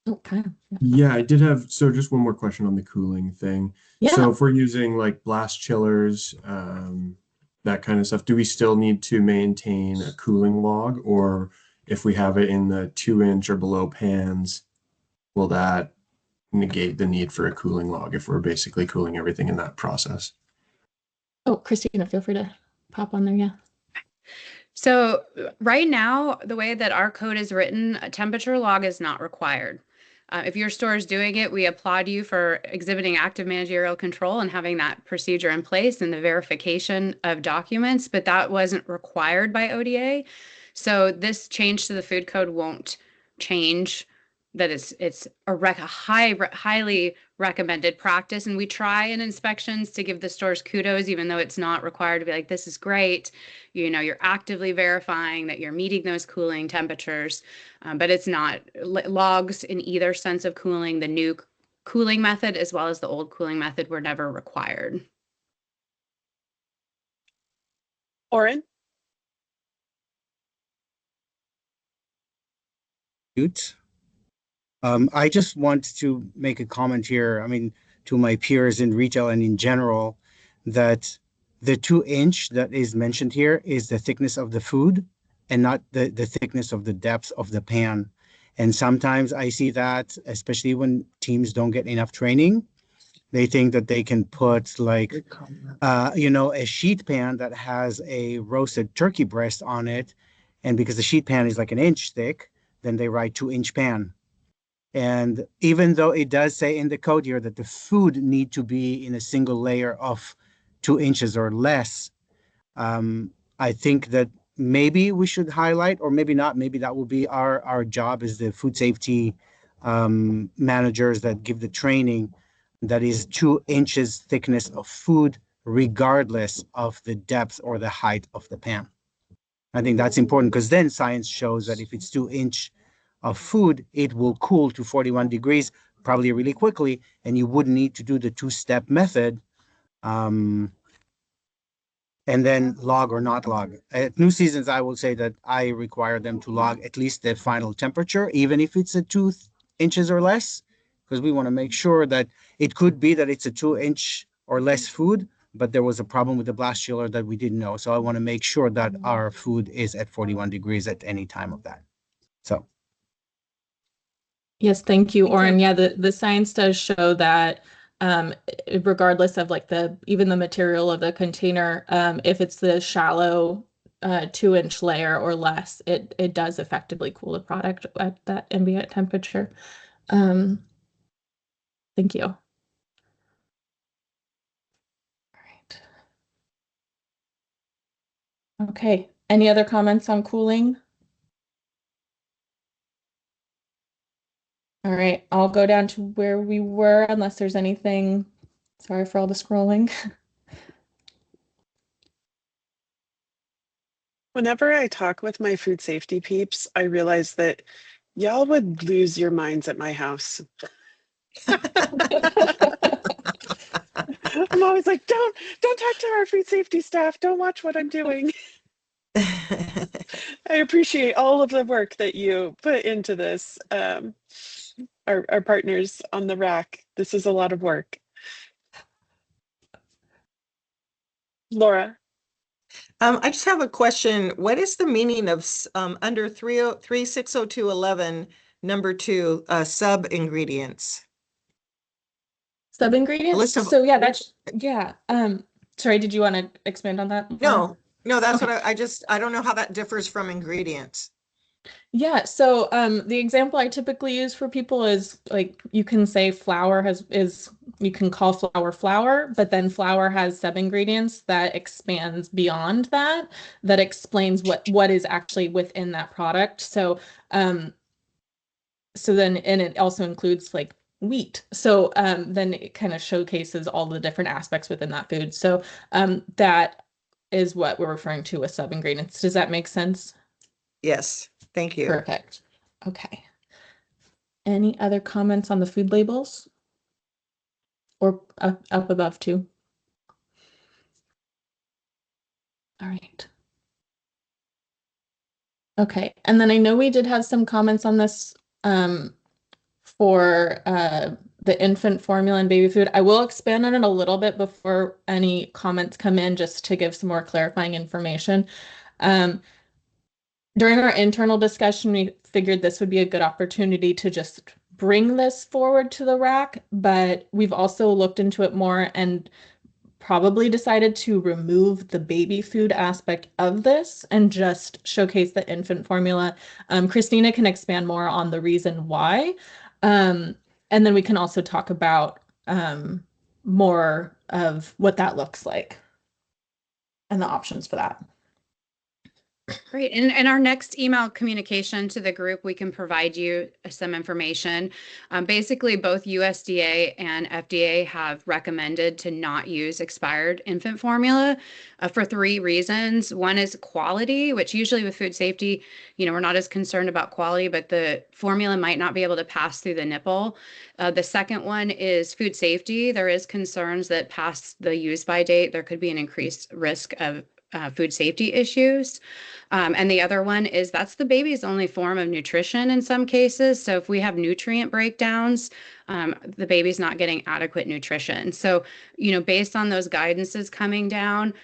[SPEAKER 2] Oh, Kyle.
[SPEAKER 12] Yeah, I did have, so just one more question on the cooling thing.
[SPEAKER 2] Yeah.
[SPEAKER 12] So if we're using like blast chillers, that kind of stuff, do we still need to maintain a cooling log? Or if we have it in the 2-inch or below pans, will that negate the need for a cooling log if we're basically cooling everything in that process?
[SPEAKER 2] Oh, Christina, feel free to pop on there. Yeah.
[SPEAKER 5] So right now, the way that our code is written, a temperature log is not required. If your store is doing it, we applaud you for exhibiting active managerial control and having that procedure in place and the verification of documents, but that wasn't required by ODA. So this change to the food code won't change that. It's a highly recommended practice, and we try in inspections to give the stores kudos, even though it's not required to be like, this is great. You know, you're actively verifying that you're meeting those cooling temperatures, but it's not logs in either sense of cooling. The new cooling method as well as the old cooling method were never required.
[SPEAKER 1] Oren?
[SPEAKER 14] I just want to make a comment here. I mean, to my peers in retail and in general, that the 2-inch that is mentioned here is the thickness of the food and not the thickness of the depth of the pan. And sometimes I see that, especially when teams don't get enough training, they think that they can put like, a sheet pan that has a roasted turkey breast on it. And because the sheet pan is like an inch thick, then they write 2-inch pan. And even though it does say in the code here that the food need to be in a single layer of 2 inches or less, I think that maybe we should highlight, or maybe not, maybe that will be our job as the food safety managers that give the training, that is 2 inches thickness of food, regardless of the depth or the height of the pan. I think that's important because then science shows that if it's 2-inch of food, it will cool to 41 degrees probably really quickly, and you wouldn't need to do the 2-step method, and then log or not log. At New Seasons, I will say that I require them to log at least the final temperature, even if it's a 2 inches or less, because we want to make sure that it could be that it's a 2-inch or less food, but there was a problem with the blast chiller that we didn't know. So I want to make sure that our food is at 41 degrees at any time of that. So.
[SPEAKER 2] Yes, thank you, Oren. Yeah, the science does show that regardless of like even the material of the container, if it's the shallow 2-inch layer or less, it does effectively cool the product at that ambient temperature. Thank you. All right. Okay, any other comments on cooling? All right, I'll go down to where we were unless there's anything. Sorry for all the scrolling.
[SPEAKER 1] Whenever I talk with my food safety peeps, I realize that y'all would lose your minds at my house. I'm always like, don't talk to our food safety staff. Don't watch what I'm doing. I appreciate all of the work that you put into this. Our partners on the RAC. This is a lot of work. Laura.
[SPEAKER 13] I just have a question. What is the meaning of under 360211, number 2, sub ingredients?
[SPEAKER 2] Sub ingredients? So yeah, that's sorry, did you want to expand on that?
[SPEAKER 13] No, that's
[SPEAKER 2] Okay.
[SPEAKER 13] what I don't know how that differs from ingredients.
[SPEAKER 2] Yeah, so the example I typically use for people is like you can say flour you can call flour, but then flour has sub-ingredients that expands beyond that explains what is actually within that product. So then and it also includes like wheat. So then it kind of showcases all the different aspects within that food. So that is what we're referring to with sub-ingredients. Does that make sense?
[SPEAKER 13] Yes, thank you.
[SPEAKER 2] Perfect. Okay. Any other comments on the food labels? Or up above too? All right. Okay, and then I know we did have some comments on this for the infant formula and baby food. I will expand on it a little bit before any comments come in, just to give some more clarifying information. During our internal discussion, we figured this would be a good opportunity to just bring this forward to the RAC, but we've also looked into it more and probably decided to remove the baby food aspect of this and just showcase the infant formula. Christina can expand more on the reason why. And then we can also talk about more of what that looks like and the options for that.
[SPEAKER 5] Great. In our next email communication to the group, we can provide you some information. Basically, both USDA and FDA have recommended to not use expired infant formula for 3 reasons. One is quality, which usually with food safety, we're not as concerned about quality, but the formula might not be able to pass through the nipple. The second one is food safety. There is concerns that past the use by date, there could be an increased risk of food safety issues. And the other one is that's the baby's only form of nutrition in some cases. So if we have nutrient breakdowns, the baby's not getting adequate nutrition. So, based on those guidances coming down,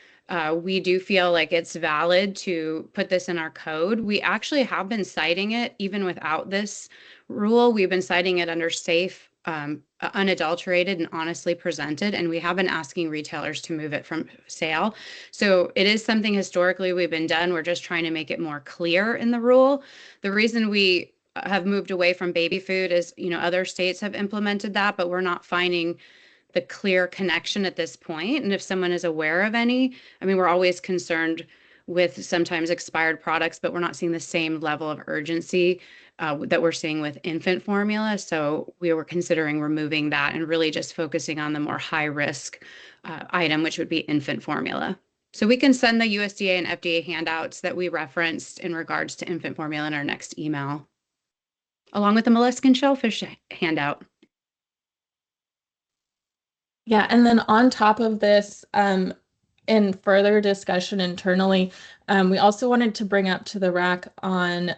[SPEAKER 5] we do feel like it's valid to put this in our code. We actually have been citing it even without this rule. We've been citing it under safe, unadulterated and honestly presented, and we have been asking retailers to move it from sale. So it is something historically we've been done. We're just trying to make it more clear in the rule. The reason we have moved away from baby food is, other states have implemented that, but we're not finding the clear connection at this point. And if someone is aware of any, we're always concerned with sometimes expired products, but we're not seeing the same level of urgency that we're seeing with infant formula. So we were considering removing that and really just focusing on the more high risk item, which would be infant formula. So we can send the USDA and FDA handouts that we referenced in regards to infant formula in our next email, along with the mollusk and shellfish handout.
[SPEAKER 2] Yeah, and then on top of this, in further discussion internally, we also wanted to bring up to the RAC on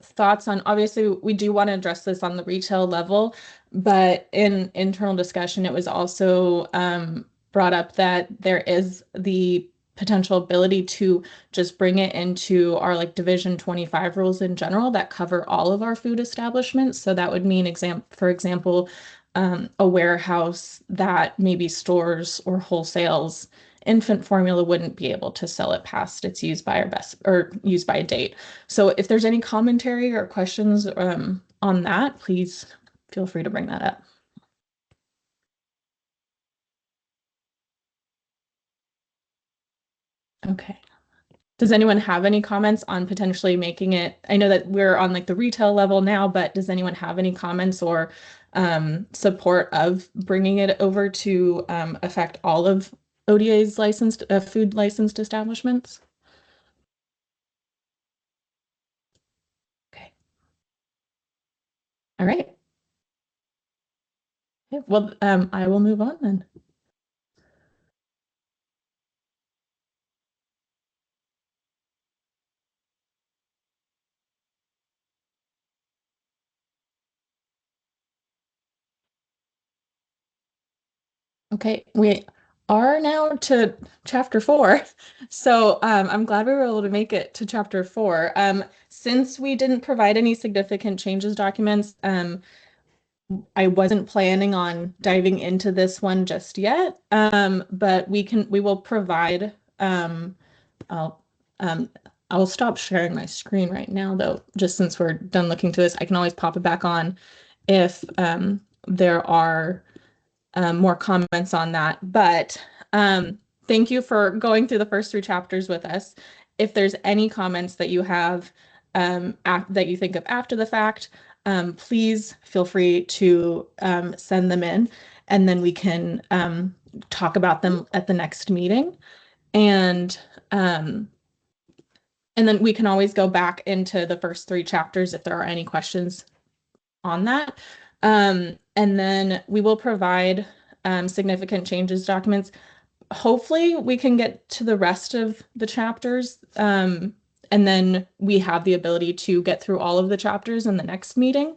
[SPEAKER 2] thoughts on, obviously we do want to address this on the retail level, but in internal discussion, it was also brought up that there is the potential ability to just bring it into our like Division 25 rules in general that cover all of our food establishments. So that would mean, for example, a warehouse that maybe stores or wholesales infant formula wouldn't be able to sell it past its use by date. So if there's any commentary or questions on that, please feel free to bring that up. Okay. Does anyone have any comments on potentially making it? I know that we're on like the retail level now, but does anyone have any comments or support of bringing it over to affect all of ODA's licensed food licensed establishments? All right. Okay, well, I will move on then. Okay, we are now to chapter 4. So I'm glad we were able to make it to chapter 4. Since we didn't provide any significant changes documents, I wasn't planning on diving into this one just yet. But we will provide I'll um I'll stop sharing my screen right now though, just since we're done looking through this. I can always pop it back on if there are more comments on that. But thank you for going through the first 3 chapters with us. If there's any comments that you have that you think of after the fact, please feel free to send them in, and then we can talk about them at the next meeting. And then we can always go back into the first 3 chapters if there are any questions on that. And then we will provide significant changes documents. Hopefully we can get to the rest of the chapters, and then we have the ability to get through all of the chapters in the next meeting.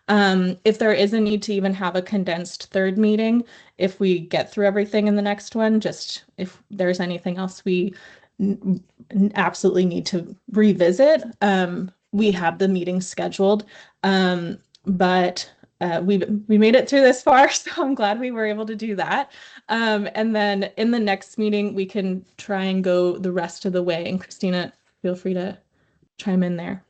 [SPEAKER 2] If there is a need to even have a condensed 3rd meeting, if we get through everything in the next one, just if there's anything else we absolutely need to revisit, we have the meeting scheduled. But we made it through this far, so I'm glad we were able to do that. And then in the next meeting, we can try and go the rest of the way. And Christina, feel free to chime in there.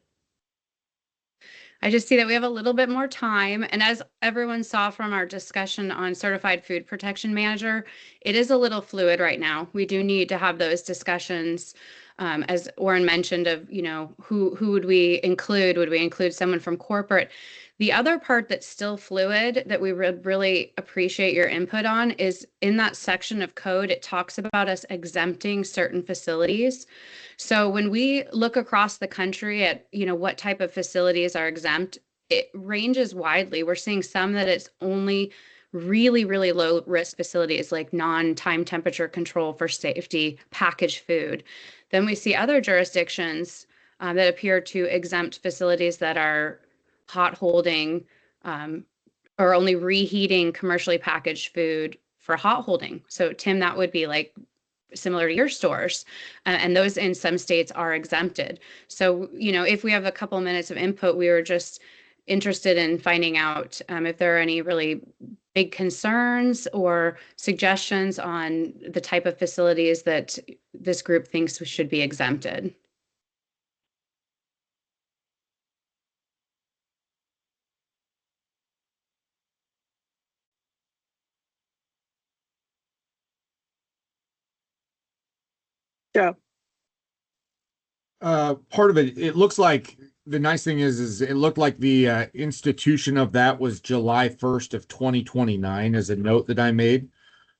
[SPEAKER 5] I just see that we have a little bit more time. And as everyone saw from our discussion on Certified Food Protection Manager, it is a little fluid right now. We do need to have those discussions, as Oren mentioned, of, who would we include? Would we include someone from corporate? The other part that's still fluid that we would really appreciate your input on is in that section of code, it talks about us exempting certain facilities. So when we look across the country at, what type of facilities are exempt, it ranges widely. We're seeing some that it's only really, really low risk facilities like non-time temperature control for safety, packaged food. Then we see other jurisdictions that appear to exempt facilities that are hot holding or only reheating commercially packaged food for hot holding. So Tim, that would be like similar to your stores, and those in some states are exempted. So, if we have a couple minutes of input, we were just interested in finding out if there are any really big concerns or suggestions on the type of facilities that this group thinks should be exempted.
[SPEAKER 1] Yeah.
[SPEAKER 11] Part of it looks like the nice thing is it looked like the institution of that was July 1st of 2029 as a note that I made.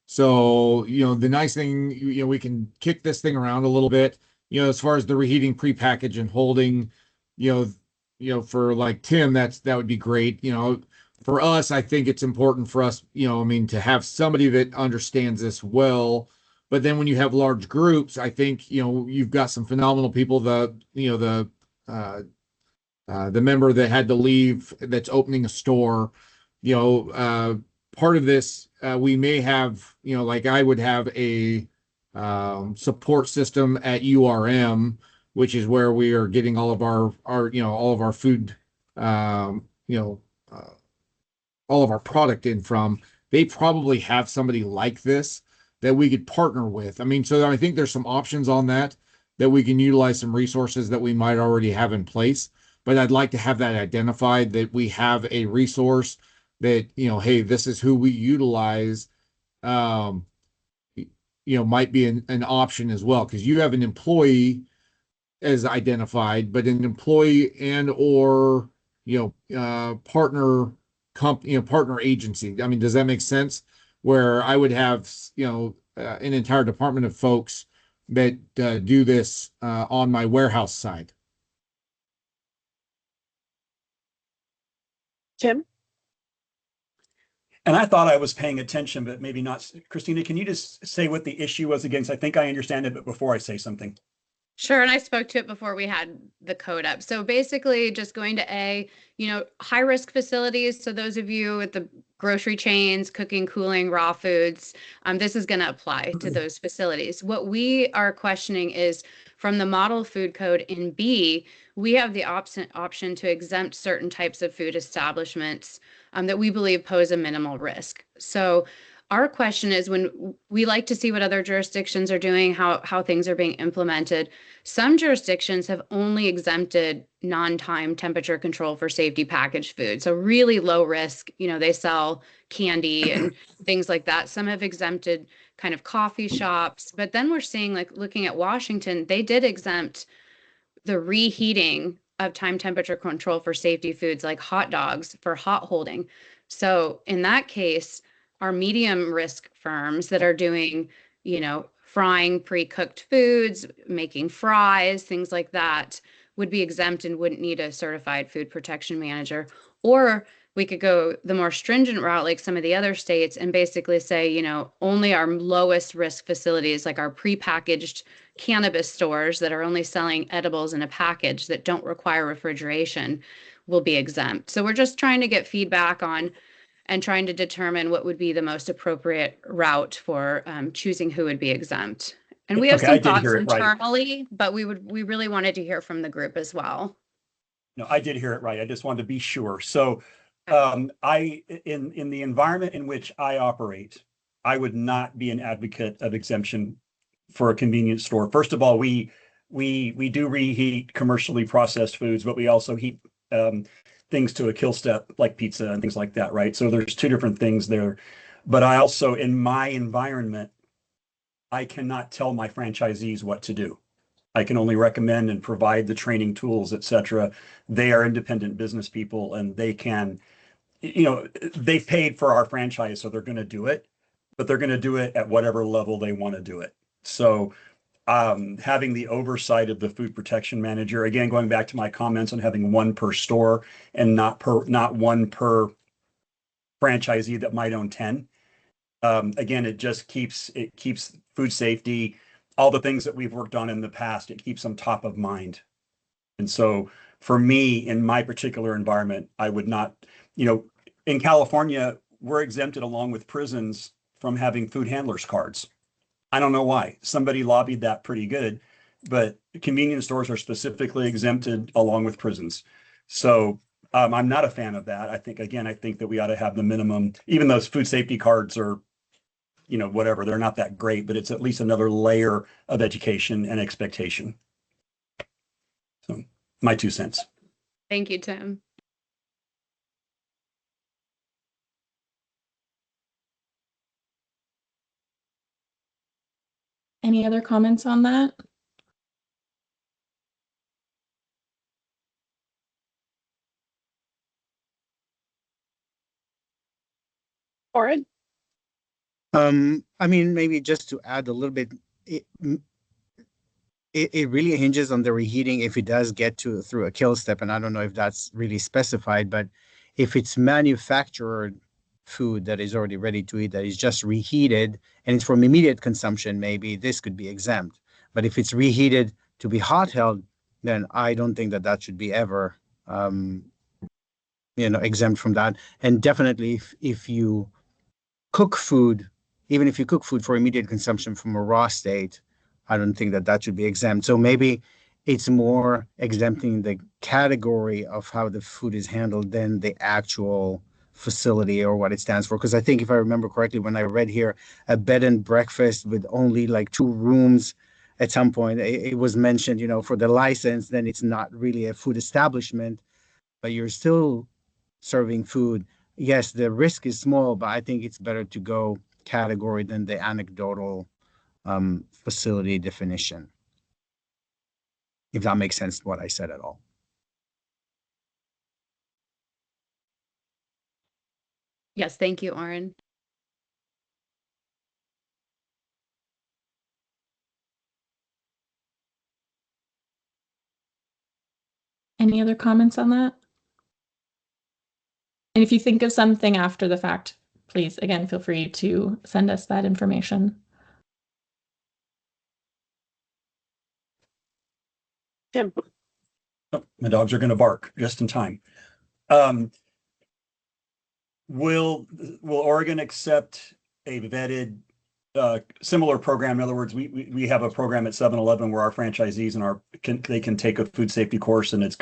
[SPEAKER 11] So, the nice thing, we can kick this thing around a little bit, as far as the reheating, prepackaged and holding, for like Tim, that would be great. For us, I think it's important for us, to have somebody that understands this well. But then when you have large groups, I think, you've got some phenomenal people, the member that had to leave that's opening a store, part of this, we may have, like I would have a support system at URM, which is where we are getting all of our all of our food, all of our product in from. They probably have somebody like this that we could partner with. I mean, so I think there's some options on that we can utilize some resources that we might already have in place. But I'd like to have that identified, that we have a resource that, hey, this is who we utilize, might be an option as well. Because you have an employee as identified, but an employee and or, partner partner agency. I mean, does that make sense? Where I would have, an entire department of folks that do this on my warehouse side.
[SPEAKER 1] Tim?
[SPEAKER 17] And I thought I was paying attention, but maybe not. Christina, can you just say what the issue was again? 'Cause I think I understand it, but before I say something.
[SPEAKER 5] Sure, and I spoke to it before we had the code up. So basically just going to A, high risk facilities. So those of you at the grocery chains, cooking, cooling, raw foods, this is going to apply to those facilities. What we are questioning is from the model food code in B, we have the option to exempt certain types of food establishments that we believe pose a minimal risk. So our question is, when we like to see what other jurisdictions are doing, how things are being implemented. Some jurisdictions have only exempted non-time temperature control for safety packaged food. So really low risk, they sell candy and things like that. Some have exempted kind of coffee shops, but then we're seeing, like looking at Washington, they did exempt the reheating of time temperature control for safety foods like hot dogs for hot holding. So in that case, our medium risk firms that are doing, frying pre-cooked foods, making fries, things like that would be exempt and wouldn't need a certified food protection manager. Or we could go the more stringent route like some of the other states and basically say, only our lowest risk facilities, like our prepackaged cannabis stores that are only selling edibles in a package that don't require refrigeration, will be exempt. So we're just trying to get feedback on and trying to determine what would be the most appropriate route for choosing who would be exempt. And we have
[SPEAKER 17] Okay, I
[SPEAKER 5] some
[SPEAKER 17] did
[SPEAKER 5] thoughts
[SPEAKER 17] hear it right.
[SPEAKER 5] internally, but we really wanted to hear from the group as well.
[SPEAKER 17] No, I did hear it right. I just wanted to be sure. So in the environment in which I operate, I would not be an advocate of exemption for a convenience store. First of all, we do reheat commercially processed foods, but we also heat things to a kill step like pizza and things like that, right? So there's two different things there. But I also, in my environment, I cannot tell my franchisees what to do. I can only recommend and provide the training tools, et cetera. They are independent business people and they can, they've paid for our franchise, so they're going to do it, but they're going to do it at whatever level they want to do it. So having the oversight of the food protection manager, again, going back to my comments on having one per store and not one per franchisee that might own 10. Again, it keeps food safety, all the things that we've worked on in the past, it keeps them top of mind. And so for me, in my particular environment, I would not, in California, we're exempted along with prisons from having food handlers cards. I don't know why. Somebody lobbied that pretty good, but convenience stores are specifically exempted along with prisons. So I'm not a fan of that. I think that we ought to have the minimum, even those food safety cards are, whatever, they're not that great, but it's at least another layer of education and expectation. So my 2 cents.
[SPEAKER 5] Thank you, Tim.
[SPEAKER 2] Any other comments on that?
[SPEAKER 1] Oren?
[SPEAKER 14] I mean, maybe just to add a little bit, it really hinges on the reheating if it does get through a kill step, and I don't know if that's really specified, but if it's manufactured food that is already ready to eat, that is just reheated, and it's from immediate consumption, maybe this could be exempt. But if it's reheated to be hot held, then I don't think that should be ever, exempt from that. And definitely, if you cook food, even if you cook food for immediate consumption from a raw state, I don't think that should be exempt. So maybe it's more exempting the category of how the food is handled than the actual facility or what it stands for. Because I think if I remember correctly, when I read here, a bed and breakfast with only like 2 rooms at some point, it was mentioned, for the license, then it's not really a food establishment, but you're still serving food. Yes, the risk is small, but I think it's better to go category than the anecdotal facility definition. If that makes sense, what I said at all.
[SPEAKER 5] Yes, thank you, Oren.
[SPEAKER 2] Any other comments on that? And if you think of something after the fact, please, again, feel free to send us that information.
[SPEAKER 1] Tim.
[SPEAKER 17] Oh, my dogs are going to bark just in time. Will Oregon accept a vetted similar program? In other words, we have a program at 7-Eleven where our franchisees and they can take a food safety course, and it's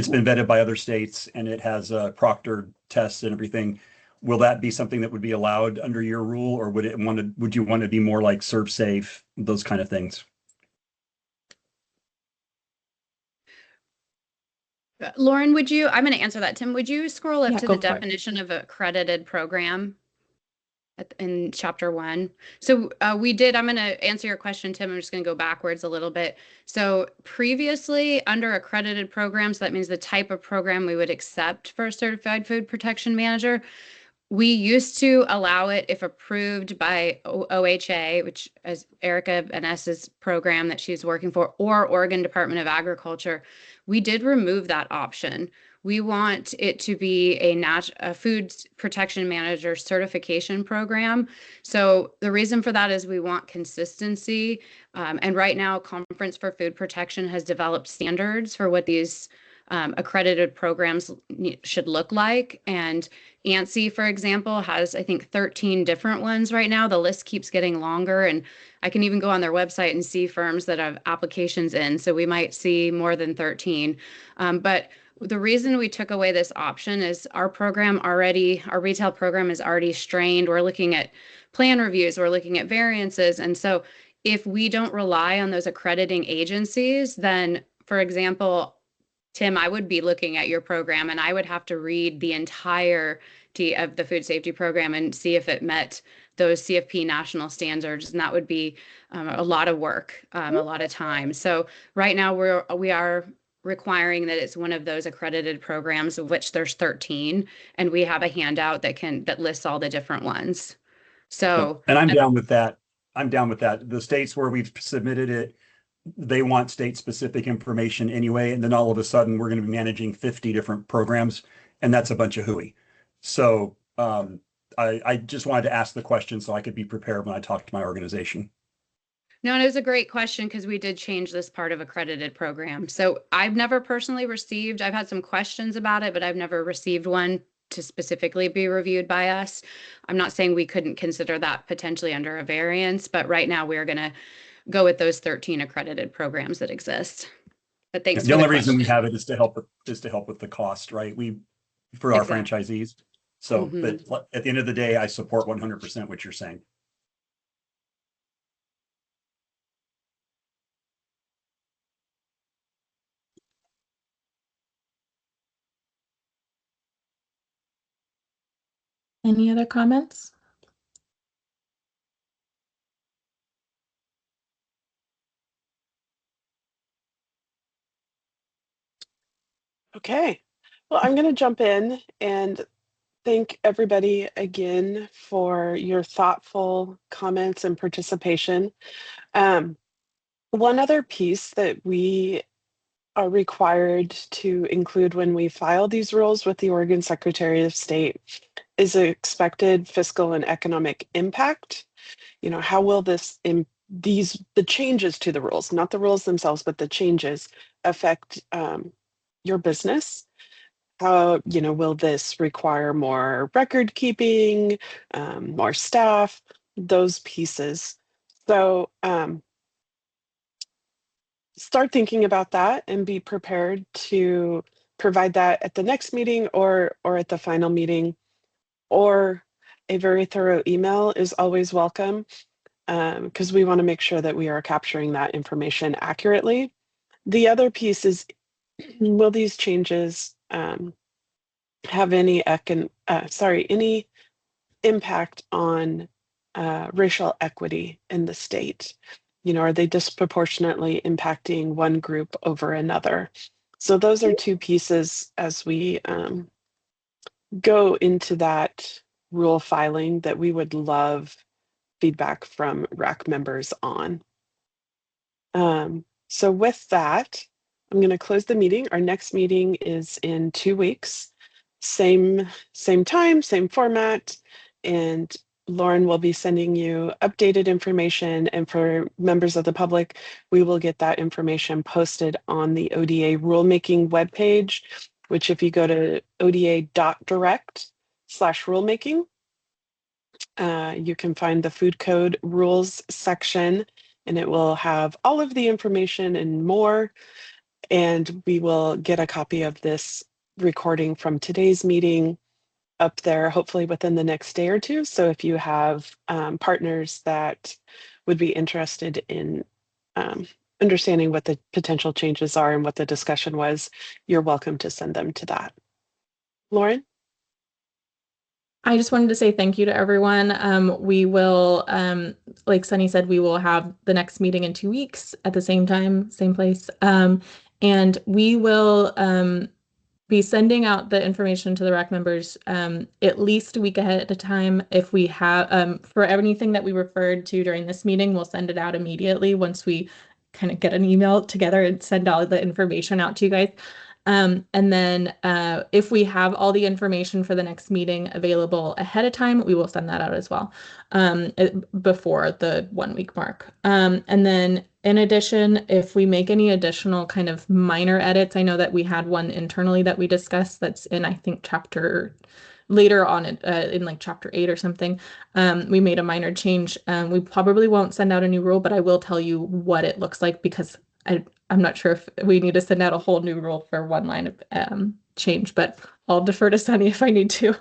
[SPEAKER 17] been vetted by other states, and it has proctored tests and everything. Will that be something that would be allowed under your rule, or would you want to be more like Serve Safe, those kind of things?
[SPEAKER 5] Lauren, I'm going to answer that. Tim, would you scroll up
[SPEAKER 2] Yeah,
[SPEAKER 5] to
[SPEAKER 2] go
[SPEAKER 5] the
[SPEAKER 2] for it.
[SPEAKER 5] definition of accredited program in chapter 1? So I'm going to answer your question, Tim. I'm just going to go backwards a little bit. So previously, under accredited programs, that means the type of program we would accept for a certified food protection manager. We used to allow it if approved by OHA, which is Erica Vanessa's program that she's working for, or Oregon Department of Agriculture. We did remove that option. We want it to be a food protection manager certification program. So the reason for that is we want consistency. And right now, Conference for Food Protection has developed standards for what these accredited programs should look like. And ANSI, for example, has, I think, 13 different ones right now. The list keeps getting longer, and I can even go on their website and see firms that have applications in. So we might see more than 13. But the reason we took away this option is our retail program is already strained. We're looking at plan reviews, we're looking at variances. And so if we don't rely on those accrediting agencies, then, for example, Tim, I would be looking at your program and I would have to read the entirety of the food safety program and see if it met those CFP national standards. And that would be a lot of work, a lot of time. So right now we are requiring that it's one of those accredited programs, of which there's 13. And we have a handout that lists all the different ones. So,
[SPEAKER 17] and I'm down with that. The states where we've submitted it, they want state-specific information anyway, and then all of a sudden we're going to be managing 50 different programs, and that's a bunch of hooey. So I just wanted to ask the question so I could be prepared when I talk to my organization.
[SPEAKER 5] No, and it was a great question because we did change this part of accredited program. So I've never personally I've had some questions about it, but I've never received one to specifically be reviewed by us. I'm not saying we couldn't consider that potentially under a variance, but right now we're going to go with those 13 accredited programs that exist. But thanks.
[SPEAKER 17] The only reason we have it is to help with the cost, right? For our franchisees. So, but at the end of the day, I support 100% what you're saying.
[SPEAKER 2] Any other comments?
[SPEAKER 1] Okay, well, I'm going to jump in and thank everybody again for your thoughtful comments and participation. One other piece that we are required to include when we file these rules with the Oregon Secretary of State is expected fiscal and economic impact. How will the changes to the rules, not the rules themselves, but the changes affect your business? How, will this require more record keeping, more staff, those pieces? So start thinking about that and be prepared to provide that at the next meeting or at the final meeting, or a very thorough email is always welcome, because we want to make sure that we are capturing that information accurately. The other piece is, will these changes have any impact on racial equity in the state? Are they disproportionately impacting one group over another? So those are two pieces as we go into that rule filing that we would love feedback from RAC members on. So with that, I'm going to close the meeting. Our next meeting is in 2 weeks. same time, same format, and Lauren will be sending you updated information. And for members of the public, we will get that information posted on the ODA rulemaking webpage, which if you go to oda.direct/rulemaking, you can find the food code rules section, and it will have all of the information and more. And we will get a copy of this recording from today's meeting up there, hopefully within the next day or two. So if you have partners that would be interested in understanding what the potential changes are and what the discussion was, you're welcome to send them to that. Lauren?
[SPEAKER 2] I just wanted to say thank you to everyone. We will, like Sunny said, we will have the next meeting in 2 weeks at the same time, same place. And we will be sending out the information to the RAC members at least a week ahead of time. If we have, for anything that we referred to during this meeting, we'll send it out immediately once we kind of get an email together and send all the information out to you guys. And then if we have all the information for the next meeting available ahead of time, we will send that out as well before the 1 week mark. And then in addition, if we make any additional kind of minor edits, I know that we had one internally that we discussed that's in, I think, later on in like chapter 8 or something. We made a minor change. We probably won't send out a new rule, but I will tell you what it looks like because I'm not sure if we need to send out a whole new rule for one line of change, but I'll defer to Sunny if I need to.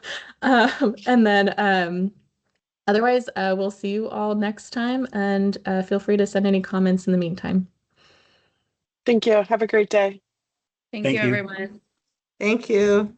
[SPEAKER 2] And then otherwise, we'll see you all next time, and feel free to send any comments in the meantime.
[SPEAKER 1] Thank you. Have a great day.
[SPEAKER 5] Thank you, everyone.
[SPEAKER 13] Thank you.